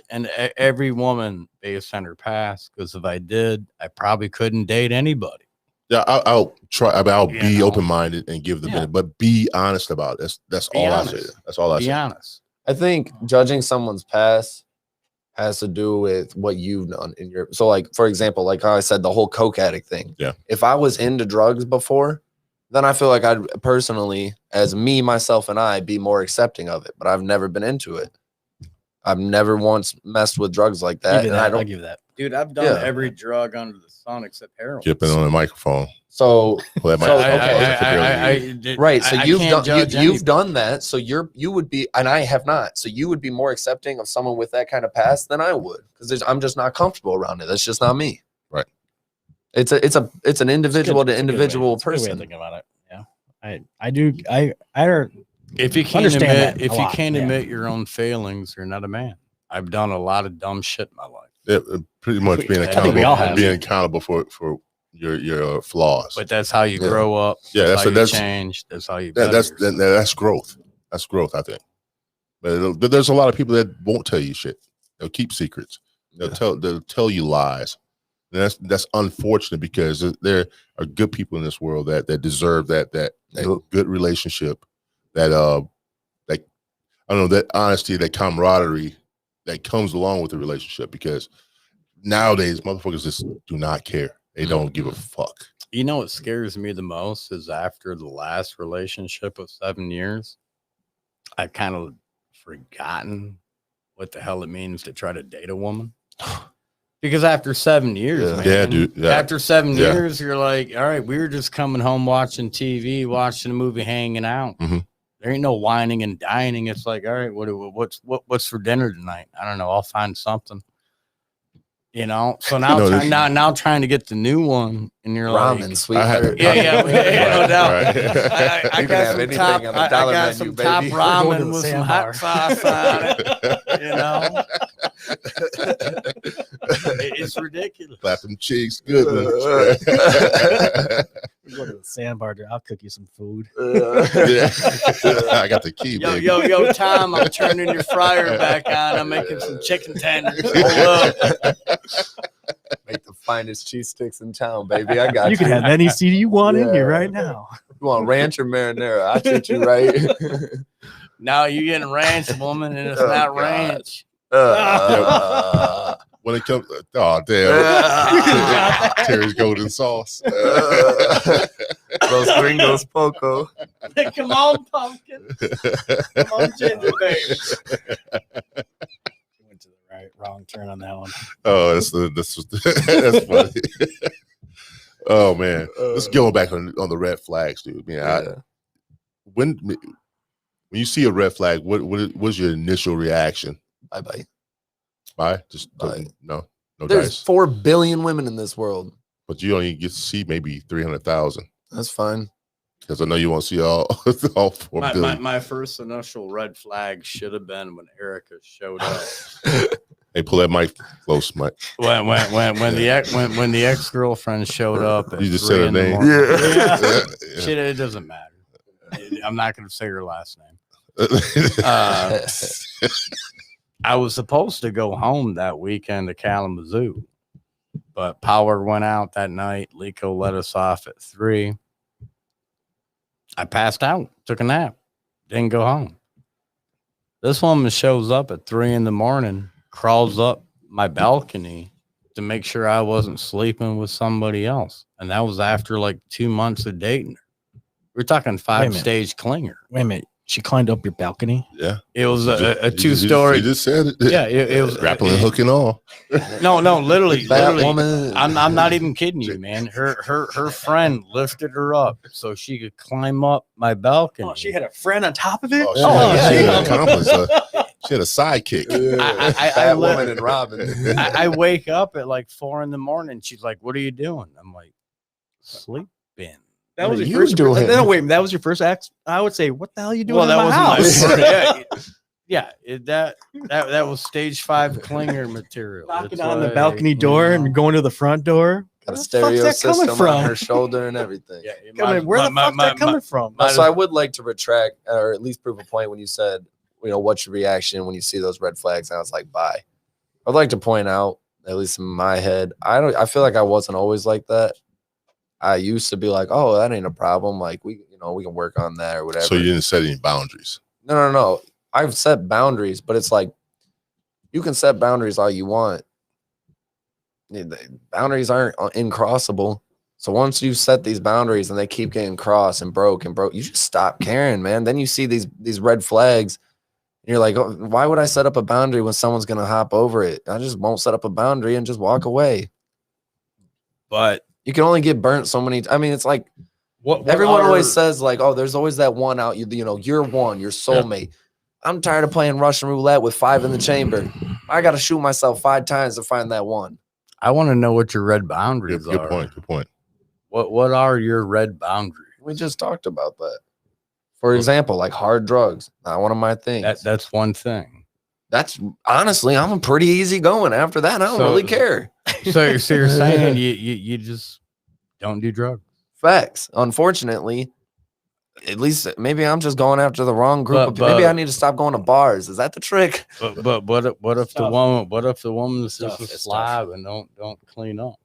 every woman based on her past because if I did, I probably couldn't date anybody. Yeah, I'll try. I'll be open-minded and give the minute, but be honest about it. That's all I say. That's all I say. Be honest. I think judging someone's past has to do with what you've done in your. So, like for example, like how I said, the whole coke addict thing. Yeah. If I was into drugs before, then I feel like I'd personally, as me, myself, and I, be more accepting of it. But I've never been into it. I've never once messed with drugs like that. I'll give that. Dude, I've done every drug under the sun except heroin. Jipping on the microphone. So, right. So you've done that. So you would be, and I have not. So you would be more accepting of someone with that kind of past than I would, because I'm just not comfortable around it. That's just not me. Right. It's an individual to individual person. Way of thinking about it. Yeah, I do. I if you can't admit your own failings, you're not a man. I've done a lot of dumb shit in my life. Yeah, pretty much being accountable for your flaws. But that's how you grow up. Yeah, that's change. That's how you. That's growth. That's growth, I think. But there's a lot of people that won't tell you shit. They'll keep secrets. They'll tell you lies. And that's unfortunate because there are good people in this world that deserve that good relationship. That I don't know, that honesty, that camaraderie that comes along with the relationship, because nowadays motherfuckers just do not care. They don't give a fuck. You know what scares me the most is after the last relationship of 7 years, I kind of forgotten what the hell it means to try to date a woman. Because after 7 years, man, yeah, dude. Yeah. After 7 years, you're like, all right, we were just coming home watching TV, watching a movie, hanging out. Mm-hmm. There ain't no whining and dining. It's like, all right, what's for dinner tonight? I don't know. I'll find something. You know. So now, now trying to get the new one, and you're ramen, like, sweetheart. Yeah, no doubt. Right. I got some top. I got some top ramen with some hot sauce on it. You know. It's ridiculous. Clap them cheeks, good. Go to the sandbar. I'll cook you some food. Yeah. I got the key. Yo, Tom, I'm turning your fryer back on. I'm making some chicken tenders. Hold up. Make the finest cheese sticks in town, baby. I got you. You can have any seed you want in here right now. You want ranch or marinara? I'll treat you right. Now you're getting ranch, woman, and it's not ranch. When it comes, oh damn, Terry's golden sauce. Los Gringos Poco. Come on, pumpkin. Come on, ginger baby. Went to the wrong turn on that one. Oh, that's funny. Oh man, let's go back on the red flags, dude. Man, when you see a red flag, what's your initial reaction? Bye. Bye. Just bye. No. There's dice. 4 billion women in this world, but you only get to see maybe 300,000. That's fine. Because I know you won't see all 4 billion. My first initial red flag should have been when Erica showed up. Hey, pull that mic close, Mike. When the ex-girlfriend showed up, at you just 3 said her in the name. morning. Yeah. Shit, it doesn't matter. I'm not going to say her last name. I was supposed to go home that weekend to Kalamazoo, but power went out that night. Lico let us off at 3. I passed out, took a nap, didn't go home. This woman shows up at 3 in the morning, crawls up my balcony to make sure I wasn't sleeping with somebody else. And that was after like 2 months of dating her. We're talking 5-stage clinger. Wait a minute. She climbed up your balcony? Yeah. It was a 2-story. You just said it. Yeah, it was grappling hook and all. No, literally. Woman. I'm not even kidding you, man. Her friend lifted her up so she could climb up my balcony. Oh, she had a friend on top of it? She had an accomplice. She had a sidekick. Fat woman and Robin. I wake up at like 4 in the morning. She's like, "What are you doing?" I'm like, "Sleeping." That was What your are you first. doing? No, wait. That was your first act. I would say, what the hell are you doing Well, in that my was house? my first. That was stage 5 clinger material. Knocking It's on the like, balcony door and going to the front door. Got a Where the stereo fuck's that coming system on her from? shoulder and everything. Yeah, Where the fuck's that coming from? So I would like to retract, or at least prove a point when you said, what's your reaction when you see those red flags? And I was like, bye. I'd like to point out, at least in my head, I feel like I wasn't always like that. I used to be like, oh, that ain't a problem. Like we can work on that or whatever. So you didn't set any boundaries. No. I've set boundaries, but it's like you can set boundaries all you want. The boundaries aren't incrossable. So once you set these boundaries and they keep getting crossed and broke, you just stop caring, man. Then you see these red flags. And you're like, oh, why would I set up a boundary when someone's gonna hop over it? I just won't set up a boundary and just walk away. But you can only get burnt so many. I mean, it's like what everyone always says, like, oh, there's always that one out. You're one, your soulmate. Yeah. I'm tired of playing Russian roulette with 5 in the chamber. I got to shoot myself 5 times to find that one. I want to know what your red boundaries are. Good point. What are your red boundaries? We just talked about that. For example, like hard drugs, not one of my things. That's one thing. That's honestly, I'm pretty easy going. After that, I don't really care. So you're saying you just don't do drugs? Facts. Unfortunately, at least maybe I'm just going after the wrong group. Maybe I need to stop going to bars. Is that the trick? But what if the woman's just a slob and don't clean up?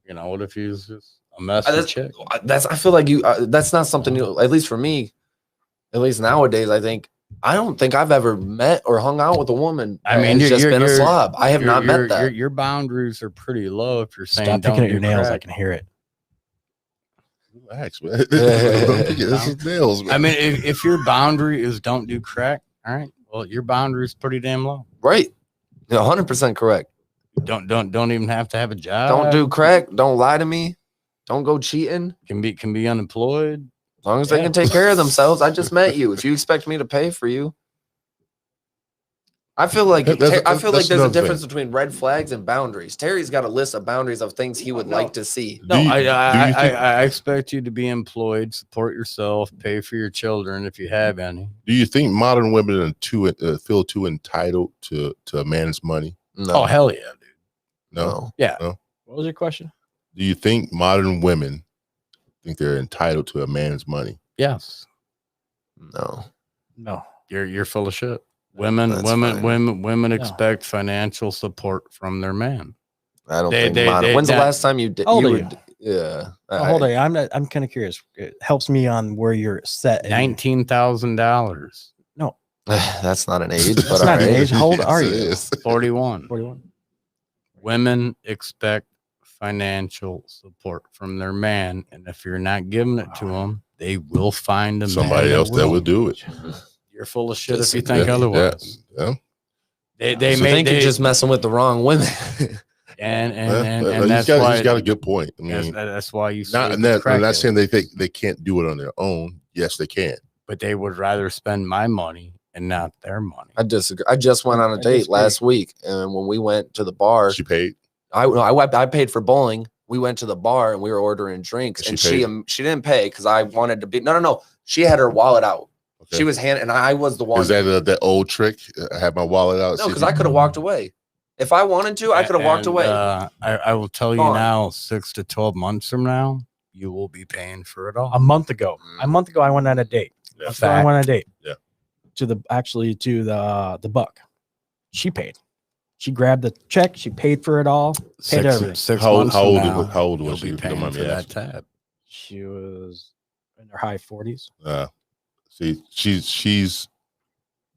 What if he's just a messy chick? I feel like that's not something new. At least for me, at least nowadays, I think I don't think I've ever met or hung out with a woman. I mean, it's just been a you're- slob. I have not met that. Your boundaries are pretty low if you're saying Stop don't picking at do your nails. crack. I can hear it. Relax, man. This is nails, man. I mean, if your boundary is don't do crack, all right. Well, your boundary is pretty damn low. Right. 100% correct. Don't even have to have a job. Don't do crack. Don't lie to me. Don't go cheating. Can be unemployed. As long as they can take care of themselves. I just met you. If you expect me to pay for you, I feel like That's there's a another difference between red flags and boundaries. Terry's got a list of boundaries of things he would like to see. No, Do you think- I expect you to be employed, support yourself, pay for your children if you have any. Do you think modern women are feel too entitled to a man's money? No. Oh hell yeah, dude. No. What was your question? Do you think modern women think they're entitled to a man's money? Yes. No. No. You're full of shit. Women That's fine. expect financial support from their man. I don't They- think modern. When's the that- last time you did? How old You are would, yeah. Oh, hold on. I'm kind of curious. It helps me on where you're set. in- $19,000. That's not an age, but That's all not an right. age. How old are Yes, it you? is. 41. 41. Women expect financial support from their man, and if you're not giving it to them, they will find a Somebody man else that will do it. You're full of shit Just- if you think Yeah, otherwise. Yeah. They So may think you're just messing with the wrong women. and He's that's got, why he's got a good point. I mean, that's why you not, say and that, I'm not crackhead. saying they can't do it on their own. Yes, they can. But they would rather spend my money and not their money. I disagree. I just went on a I date disagree. last week, and when we went to the bar, She paid. I paid for bowling. We went to the bar and we were ordering drinks, She and paid. she didn't pay because I wanted to be. No. She had her wallet out. Okay. She was and I was the one. Is that that old trick? I have my wallet out. No, see because if I could have walked away. If I wanted to, I could have walked And, away. I will tell you Gone. now, 6 to 12 months from now, you will be paying for it all. A month ago. A month ago, I went on a date. Yeah. That's where I went on a date. Yeah. To the Buck. She paid. She grabbed the check. She paid for it all. Paid everything. 6 How old- months how from old- now, how old you'll was she, be if you don't paying mind for me that asking? tab. She was in her high 40s. See, she's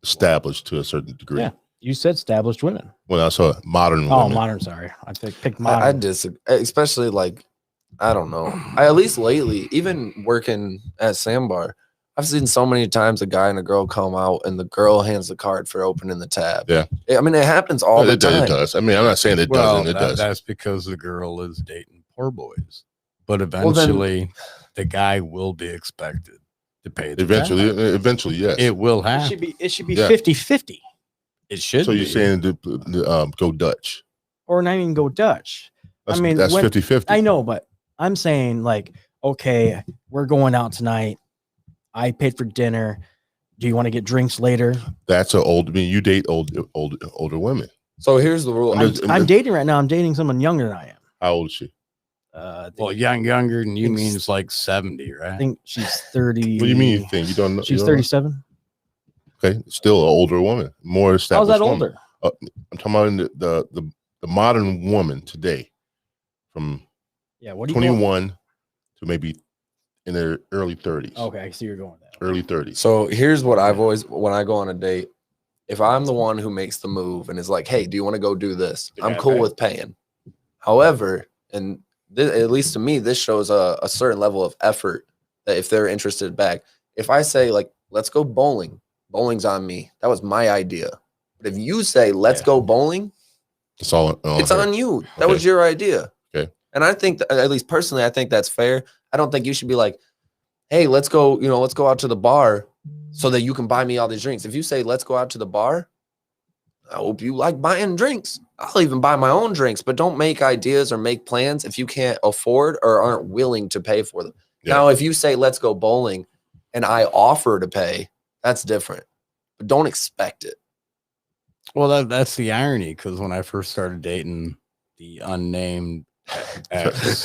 established to a certain degree. Yeah. You said established women. When I saw modern Oh, women, modern. Sorry. I picked I modern. disagree, especially like I don't know. At least lately, even working at Sandbar, I've seen so many times a guy and a girl come out and the girl hands the card for opening the tab. Yeah. I mean, it happens all the it time. does. I mean, I'm not saying it doesn't. It does. That's because the girl is dating poor boys. But then- eventually, the guy will be expected to pay the Eventually, yes. tab. It will It happen. should be Yeah. 50-50 It should So be. you're saying go Dutch? or not even go Dutch. That's, mean, that's when- 50-50. I know, but I'm saying like, okay, we're going out tonight. I paid for dinner. Do you want to get drinks later? That's an old. I mean, you date older women. So here's the rule. I'm dating right now. I'm dating someone younger than I am. How old is she? I think, Well, younger than you It's- means like 70, I right? think she's 30. What do you mean? You think you don't know? She's you don't know? 37. Okay, still an older woman, more How's established. that woman. older? I'm talking about in the modern woman today, from Yeah. What do you want? 21 to maybe in their early 30s. Okay, I see you're going there. Early 30s. So here's what I've always, when I go on a date, if I'm the one who makes the move and is like, hey, do you want to go do this? The I'm guy cool pays. with paying. However, and at least to me, this shows a certain level of effort that if they're interested back. If I say, like, let's go bowling, bowling's on me. That was my idea. But if you say, let's Yeah. go bowling, It's all. it's her. on you. That Okay. was your idea. Okay. And I think that, at least personally, I think that's fair. I don't think you should be like, hey, let's go out to the bar so that you can buy me all these drinks. If you say, let's go out to the bar, I hope you like buying drinks. I'll even buy my own drinks, but don't make ideas or make plans if you can't afford or aren't willing to pay for them. Yeah. Now, if you say, let's go bowling and I offer to pay, that's different, but don't expect it. Well, that's the irony because when I first started dating the unnamed ex,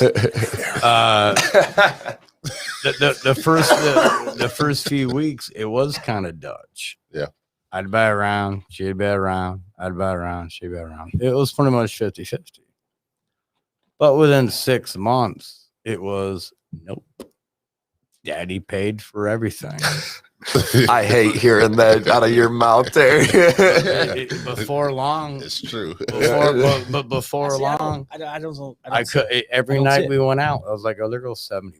the first few weeks, it was kind of Dutch. Yeah. I'd buy around, she'd buy around, I'd buy around, she'd buy around. It was pretty much 50-50. But within 6 months, it was nope. Daddy paid for everything. I hate hearing that out of your mouth, Terry. Before long, It's true. but before See, long, I don't I could every I don't see night it. we went out. I was like, oh, there goes $70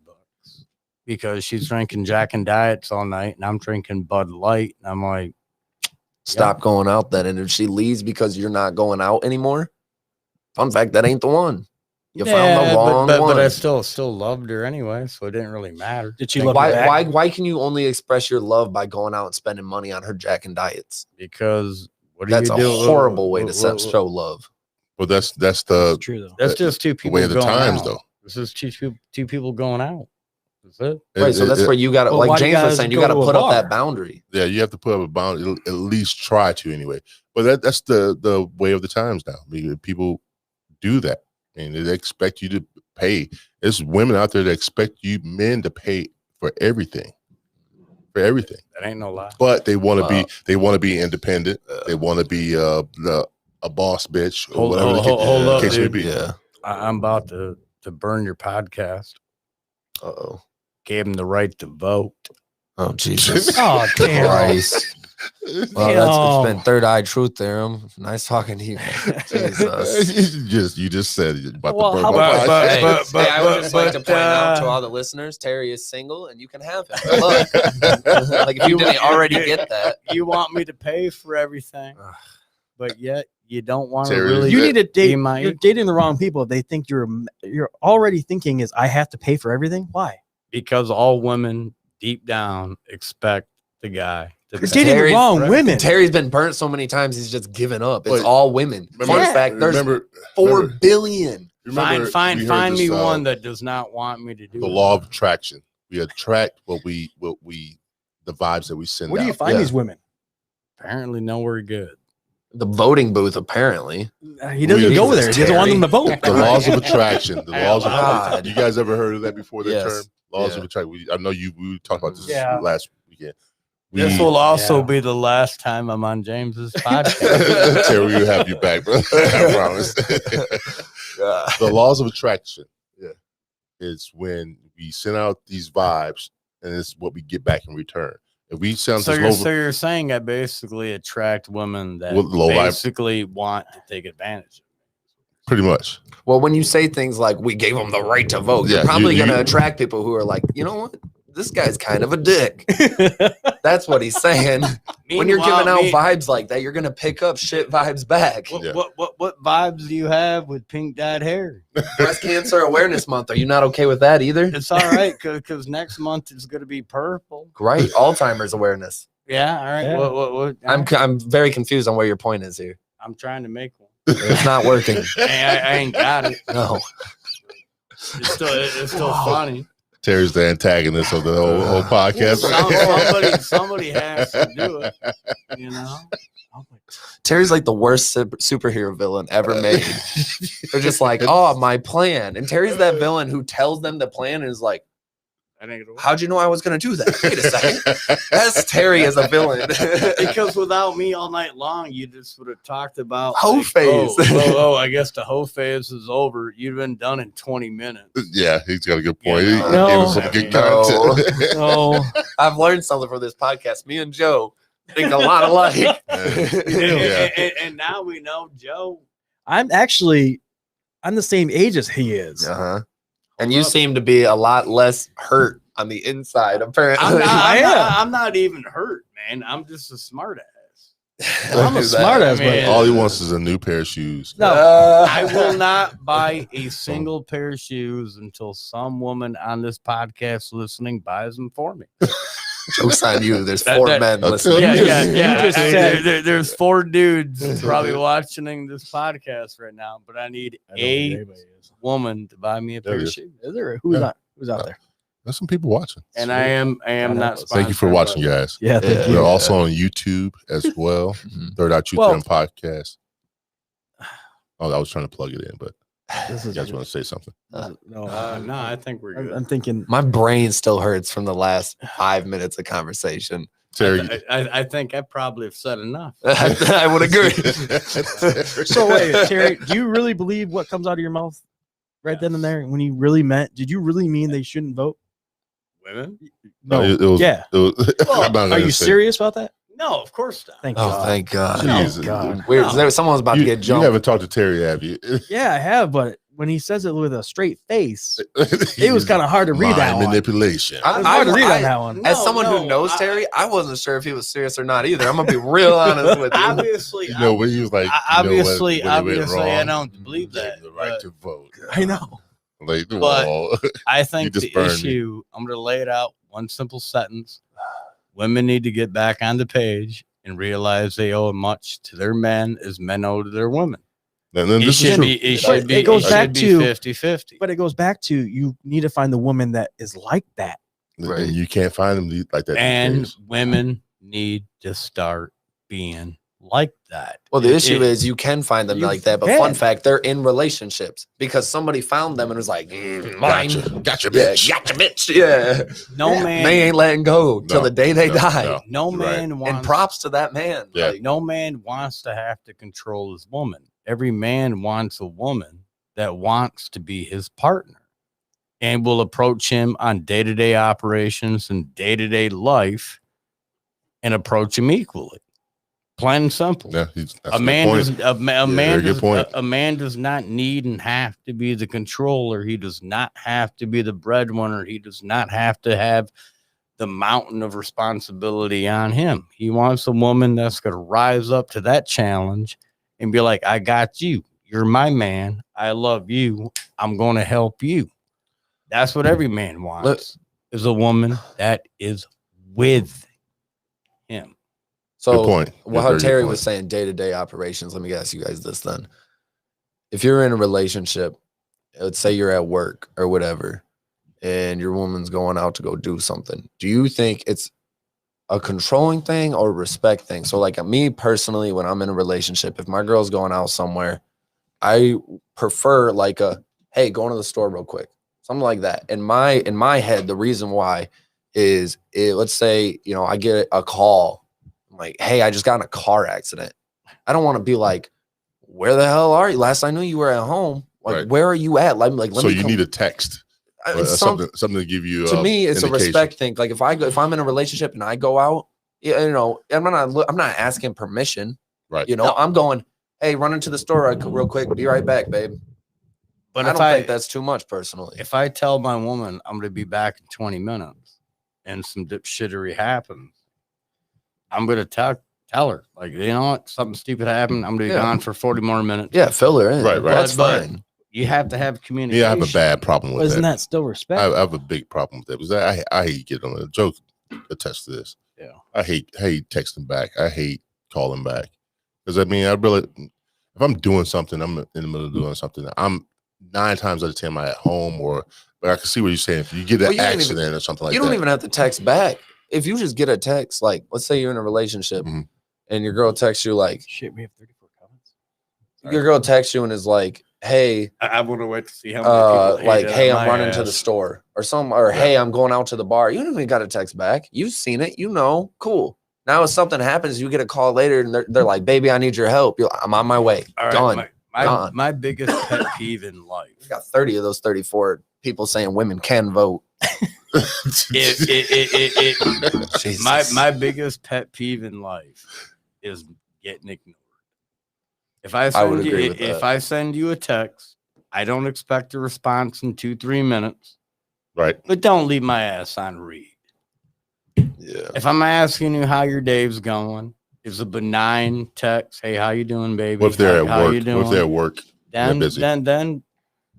because she's drinking Jack and Diets all night, and I'm drinking Bud Light, and I'm like, Stop going out then. And if she leaves because you're not going out anymore, fun fact, that ain't the one. You found the wrong one. But I still loved her anyway, so it didn't really matter. Did she love you Why, back? why can you only express your love by going out and spending money on her Jack and Diets? Because what do That's you a do? horrible way to show love. Well, that's That's the true though. That's just two the people way of the going times, out. though. This is two people going out. That's it. Right, so that's where you got to, Well, why like do you James was guys saying, you go got to to a put up that bar? boundary. Yeah, you have to put up a boundary. At least try to anyway. But that's the way of the times now. I mean, people do that. I mean, they expect you to pay. There's women out there that expect you men to pay for everything. For everything. That ain't no lie. But they want to be independent. They want to be a boss bitch or whatever the Hold up, case may dude. be. Yeah. I'm about to burn your podcast. Uh-oh. Gave him the right to vote. Oh, Jesus. Oh damn! Christ. Well, Damn. it's been Third Eye Truth there. Nice talking to you. Jesus. you just said it about Well, the how burn about- my Hey, podcast. hey, I would just like to but, point out to uh, all the listeners, Terry is single and you can have him. Look, like if you didn't already get that. You want me to pay for everything, but yet you don't want to Terry, really. You need to date. my- You're dating the wrong people. If they think you're already thinking is I have to pay for everything. Why? Because all women deep down expect the guy to You're pay. dating the Terry's- wrong women. Terry's been burnt so many times, he's just given up. It's But- all women. Fun fact, there's remember 4 billion. remember Find we heard find me this, one that does not want me to do the it. law of attraction. We attract what we the vibes that we send Where do you out. find Yeah. these women? Apparently nowhere good. The voting booth, apparently. He doesn't We- go there. He doesn't want them to vote. The laws of attraction. The laws of God. You guys ever heard of that before? That Yes. term, laws Yeah. of attraction. I know we talked about this Yeah. last weekend. This will also Yeah. be the last time I'm on James's podcast. Terry, we'll have you back, bro. I promise. The laws of attraction. Yeah, is when we send out these vibes, and it's what we get back in return. If we sound So this you're, low, you're saying I basically attract women that With low vibe. basically want to take advantage. pretty much. Well, when you say things like we gave them the right to vote, Yeah, you're probably you- going to attract people who are like, you know what? This guy's kind of a dick. That's what he's saying. When you're giving out vibes like that, you're going to pick up shit vibes back. What, Yeah. what vibes do you have with pink dyed hair? Breast Cancer Awareness Month. Are you not okay with that either? It's all right because next month it's going to be purple. Great. Alzheimer's awareness. Yeah, all right. Yeah. What, I'm very confused on where your point is here. I'm trying to make one. It's not working. I ain't got it. No. It's still funny. Terry's the antagonist of the whole podcast. Somebody has to do it. You know. Terry's like the worst superhero villain ever made. They're just like, oh, my plan. And Terry's that villain who tells them the plan and is like, That ain't gonna work. how'd you know I was going to do that? Wait a second. That's Terry as a villain. Because without me all night long, you just would have talked about Hoe phase. I guess the hoe phase is over. You'd been done in 20 minutes. Yeah, he's got a good point. Yeah, He no. gave us some good No. content. Oh, I've learned something from this podcast. Me and Joe think a lot alike. Yeah. And now we know Joe. I'm the same age as he is. Uh-huh. And you seem to be a lot less hurt on the inside, apparently. I'm not even hurt, man. I'm just a smart ass. I'm a smart ass, but All he wants is a new pair of shoes. No. I will not buy a single pair of shoes until some woman on this podcast listening buys them for me. Joke's on you. There's That- 4 that- men I'll listening. tell Yeah. You just said- There's 4 dudes probably watching this podcast right now, but I need I don't think a anybody is. woman to buy me a There pair it of is. shoes. Is there? Who's Yeah. not? Who's out there? There's some people watching. And I am not. Thank you for sponsored, watching, but- guys. Yeah, thank Yeah. you. We're also on YouTube as well. Mhm. Third Out Truth Well- Theorem podcast. Oh, I was trying to plug it in, but This you is guys want to say something? no. No, I think we're good. I'm thinking. My brain still hurts from the last 5 minutes of conversation. Terry. I think I probably have said enough. I would agree. So wait, Terry, do you really believe what comes out of your mouth right then and there? When you really meant, did you really mean they shouldn't vote? Women? No, it was. yeah. It was, Well, I'm not Are gonna you say- serious about that? No, of course not. Thank Oh, God. thank God. Jesus. God. Weird. No. Someone was about to You, get you jumped. haven't talked to Terry, have you? Yeah, I have, but when he says it with a straight face, it was kind of hard to read that Mind one. manipulation. It was hard to read on that one. As someone who knows Terry, I wasn't sure if he was serious or not either. I'm gonna be real honest with you. Obviously, You know, when he was like, obviously, you know what, when it went obviously, I wrong, don't you believe gave that, him the right but- to vote. I know. Like, But- well, I think just the burned me. issue, I'm going to lay it out one simple sentence. Women need to get back on the page and realize they owe as much to their men as men owe to their women. and then It this is should true. be, it But should be, it goes it back should be to- 50-50. But it goes back to you need to find the woman that is like that. Right. And you can't find them like that. these And days. women need to start being like that. Well, the It- issue it- is you can find them You like that, but can. fun fact, they're in relationships because somebody found them and was like, mine. Gotcha, Yeah, bitch. gotcha, bitch. Yeah. no Yeah. man, They ain't letting go till No, the day they no, die. no. no You're right. man wants And props to that man. Yeah. Like, no man wants to have to control his woman. Every man wants a woman that wants to be his partner and will approach him on day-to-day operations and day-to-day life and approach him equally. Plain and simple. Yeah, that's A good man point. does very man good does, point. a man does not need and have to be the controller. He does not have to be the breadwinner. He does not have to have the mountain of responsibility on him. He wants a woman that's going to rise up to that challenge and be like, I got you. You're my man. I love you. I'm going to help you. That's what every man wants, is a woman that is with him. so Good point. well, Very how good Terry point. was saying day-to-day operations, let me ask you guys this then. If you're in a relationship, let's say you're at work or whatever, and your woman's going out to go do something, do you think it's a controlling thing or a respect thing? So like me personally, when I'm in a relationship, if my girl's going out somewhere, I prefer like a, hey, going to the store real quick. Something like that. In my head, the reason why is let's say, you know, I get a call. I'm like, hey, I just got in a car accident. I don't want to be like, where the hell are you? Last I knew you were at home. Like, Right. where are you at? Let So me you come- need a text, or it's some- something to give you. to me, it's a indication. respect thing. Like if I'm in a relationship and I go out, you know, I'm not asking permission. Right. You know, I'm going, hey, run into the store real quick. Be right back, babe. But I if don't think that's too much personally. if I tell my woman I'm going to be back in 20 minutes and some dipshittery happens, I'm going to tell her, like, you know what, something stupid happened. I'm going to be Yeah. gone for 40 more minutes. Yeah, fill her in. Right, right. That's But- fine. You have to have communication. Yeah, I have a bad problem with Isn't that. that still respect? I have a big problem with that because I hate getting on a joke. Attest to this. Yeah. I hate texting back. I hate calling back because I mean I really, if I'm doing something, I'm in the middle of doing something. I'm 9 times out of 10 I'm at home but I can see what you're saying. If you get Well, an you don't even- accident or something like You that, don't even have to text back. If you just get a text, like let's say you're in a relationship Mhm. and your girl texts you like, Shit, we have 34 comments. your girl texts you and is like, hey, I want to wait to see how many people hate like, it hey, on I'm my running to the ass. store or hey, I'm going out to the bar. You don't even got to text back. You've seen it, you know, cool. Now, if something happens, you get a call later and they're like, baby, I need your help. You're like, I'm on my way. All right, Done. Done. my biggest pet peeve in life. We got 30 of those 34 people saying women can vote. Jesus. My biggest pet peeve in life is getting ignored. If I send would you, agree with if that. I send you a text, I don't expect a response in 2-3 minutes, right. but don't leave my ass on read. Yeah. If I'm asking you how your day's going, it's a benign text. Hey, how you doing, baby? What if they're How at you work? What if they're at work? then, busy? then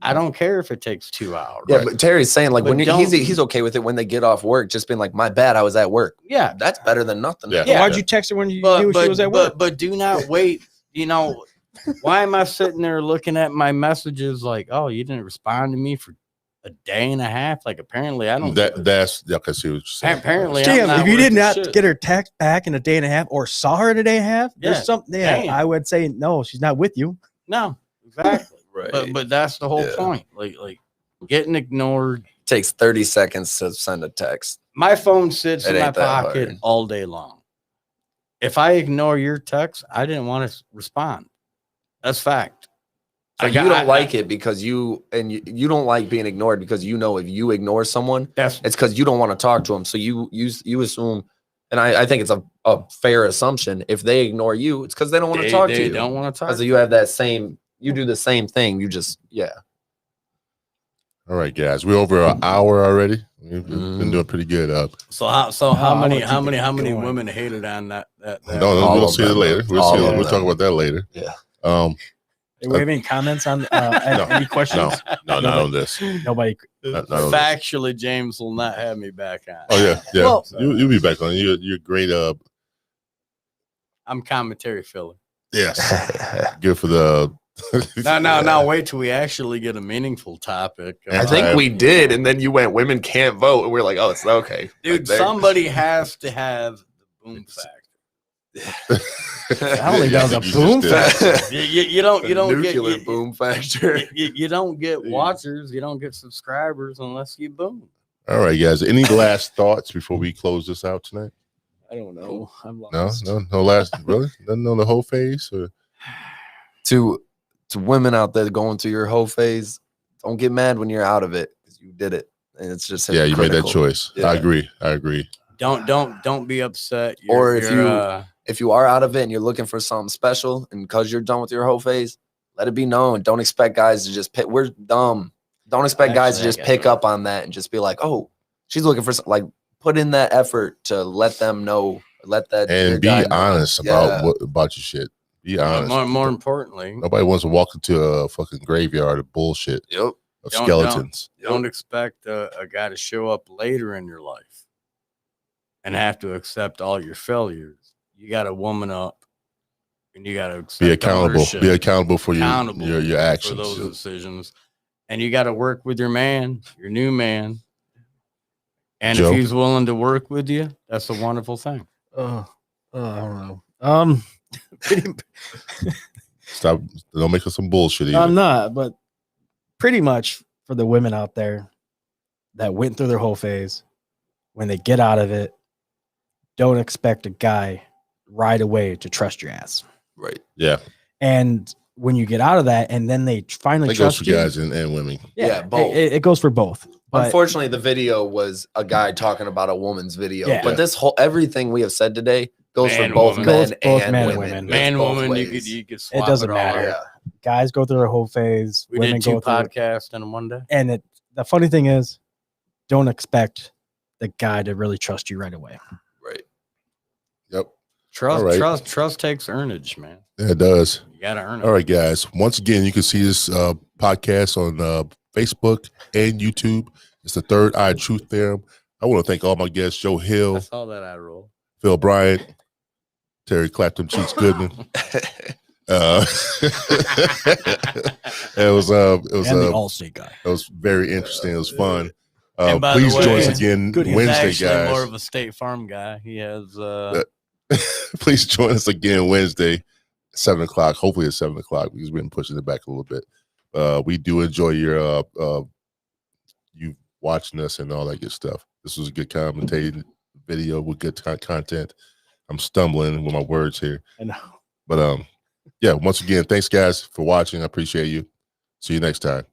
I don't care if it takes 2 hours. Yeah, Right. but Terry's saying like But when don't- he's okay with it when they get off work, just being like, my bad, I was at work. Yeah, That's better than nothing. Yeah. Why'd you text her when you knew she was at work? But do not wait. You know, why am I sitting there looking at my messages like, oh, you didn't respond to me for a day and a half? Like, apparently, I don't. That's I can see what you're saying. Apparently, I'm Damn, not if you worth did the not shit. get her text back in a day and a half or saw her in a day and a half, Yeah, there's something. Yeah, damn. I would say no, she's not with you. No, exactly. Right. But that's the whole Yeah. point. Like getting ignored. takes 30 seconds to send a text. My phone sits It in my ain't that pocket hard. all day long. If I ignore your text, I didn't want to respond. That's fact. So you don't like it because you don't like being ignored because you know if you ignore someone, it's because you don't want to talk to them. So you assume, and I think it's a fair assumption. If they ignore you, it's because they don't want to talk to you. They don't want to talk. Because you have that same. You do the same thing. You just All right, guys, we're over an hour already. We've been doing pretty good. So how many women hated on that? No, we'll see it later. We'll talk about that later. Yeah. Do we have any comments on any questions? No, not on this. Nobody. Not on Factually, James will not have me back on. Oh yeah. Well, you'll be back on. You're great. I'm commentary filler. Yes. Good for the. No. Wait till we actually get a meaningful topic. I think we did, and then you went, women can't vote, and we're like, oh, it's okay, dude. Somebody has to have the boom factor. I only got the boom factor. You don't nuclear get boom factor. You don't get watchers, you don't get subscribers unless you boom. All right, guys. Any last thoughts before we close this out tonight? I don't know. I'm lost. No last really? Nothing on the whole phase or To women out there going through your whole phase, don't get mad when you're out of it because you did it, and it's just you made that choice. Yeah. I agree. Don't be upset. Or if you are out of it and you're looking for something special, and because you're done with your whole phase, let it be known. Don't expect guys to just pick. We're dumb. Don't expect guys to just pick up on that and just be like, oh, she's looking for something. Like, put in that effort to let them know. Let that and be honest about your shit. Be honest. More importantly, nobody wants to walk into a fucking graveyard of bullshit. Yep. Of skeletons. Don't expect a guy to show up later in your life and have to accept all your failures. You got to woman up, and you got to be accountable. Be accountable for your actions, for those decisions, and you got to work with your man, your new man. And if he's willing to work with you, that's a wonderful thing. I don't know. Stop! Don't make us some bullshit. I'm not, but pretty much for the women out there that went through their whole phase, when they get out of it, don't expect a guy right away to trust your ass. Right. Yeah. And when you get out of that, and then they finally trust you, guys and women. Yeah, both. It goes for both. But unfortunately, the video was a guy talking about a woman's video. Yeah. But everything we have said today goes for both men and women. Man, woman, you could swap it doesn't matter. Yeah. Guys go through their whole phase. We did 2 podcasts in one day. And the funny thing is, don't expect the guy to really trust you right away. Right. Yep. Trust takes earnage, man. Yeah, it does. You gotta earn it. All right, guys. Once again, you can see this podcast on Facebook and YouTube. It's the Third Eye Truth Theorem. I want to thank all my guests: Joe Hill, I saw that eye roll. Phil Bryant, Terry Clapton, Cheeks Goodman. It was the Allstate guy. It was very interesting. It was fun. By please the way, join us again Wednesday, he's guys. More of a State Farm guy. He has. Please join us again Wednesday, 7:00. Hopefully it's 7:00 because we've been pushing it back a little bit. We do enjoy your you watching us and all that good stuff. This was a good commentating video with good content. I'm stumbling with my words here. I know. But yeah, once again, thanks guys for watching. I appreciate you. See you next time.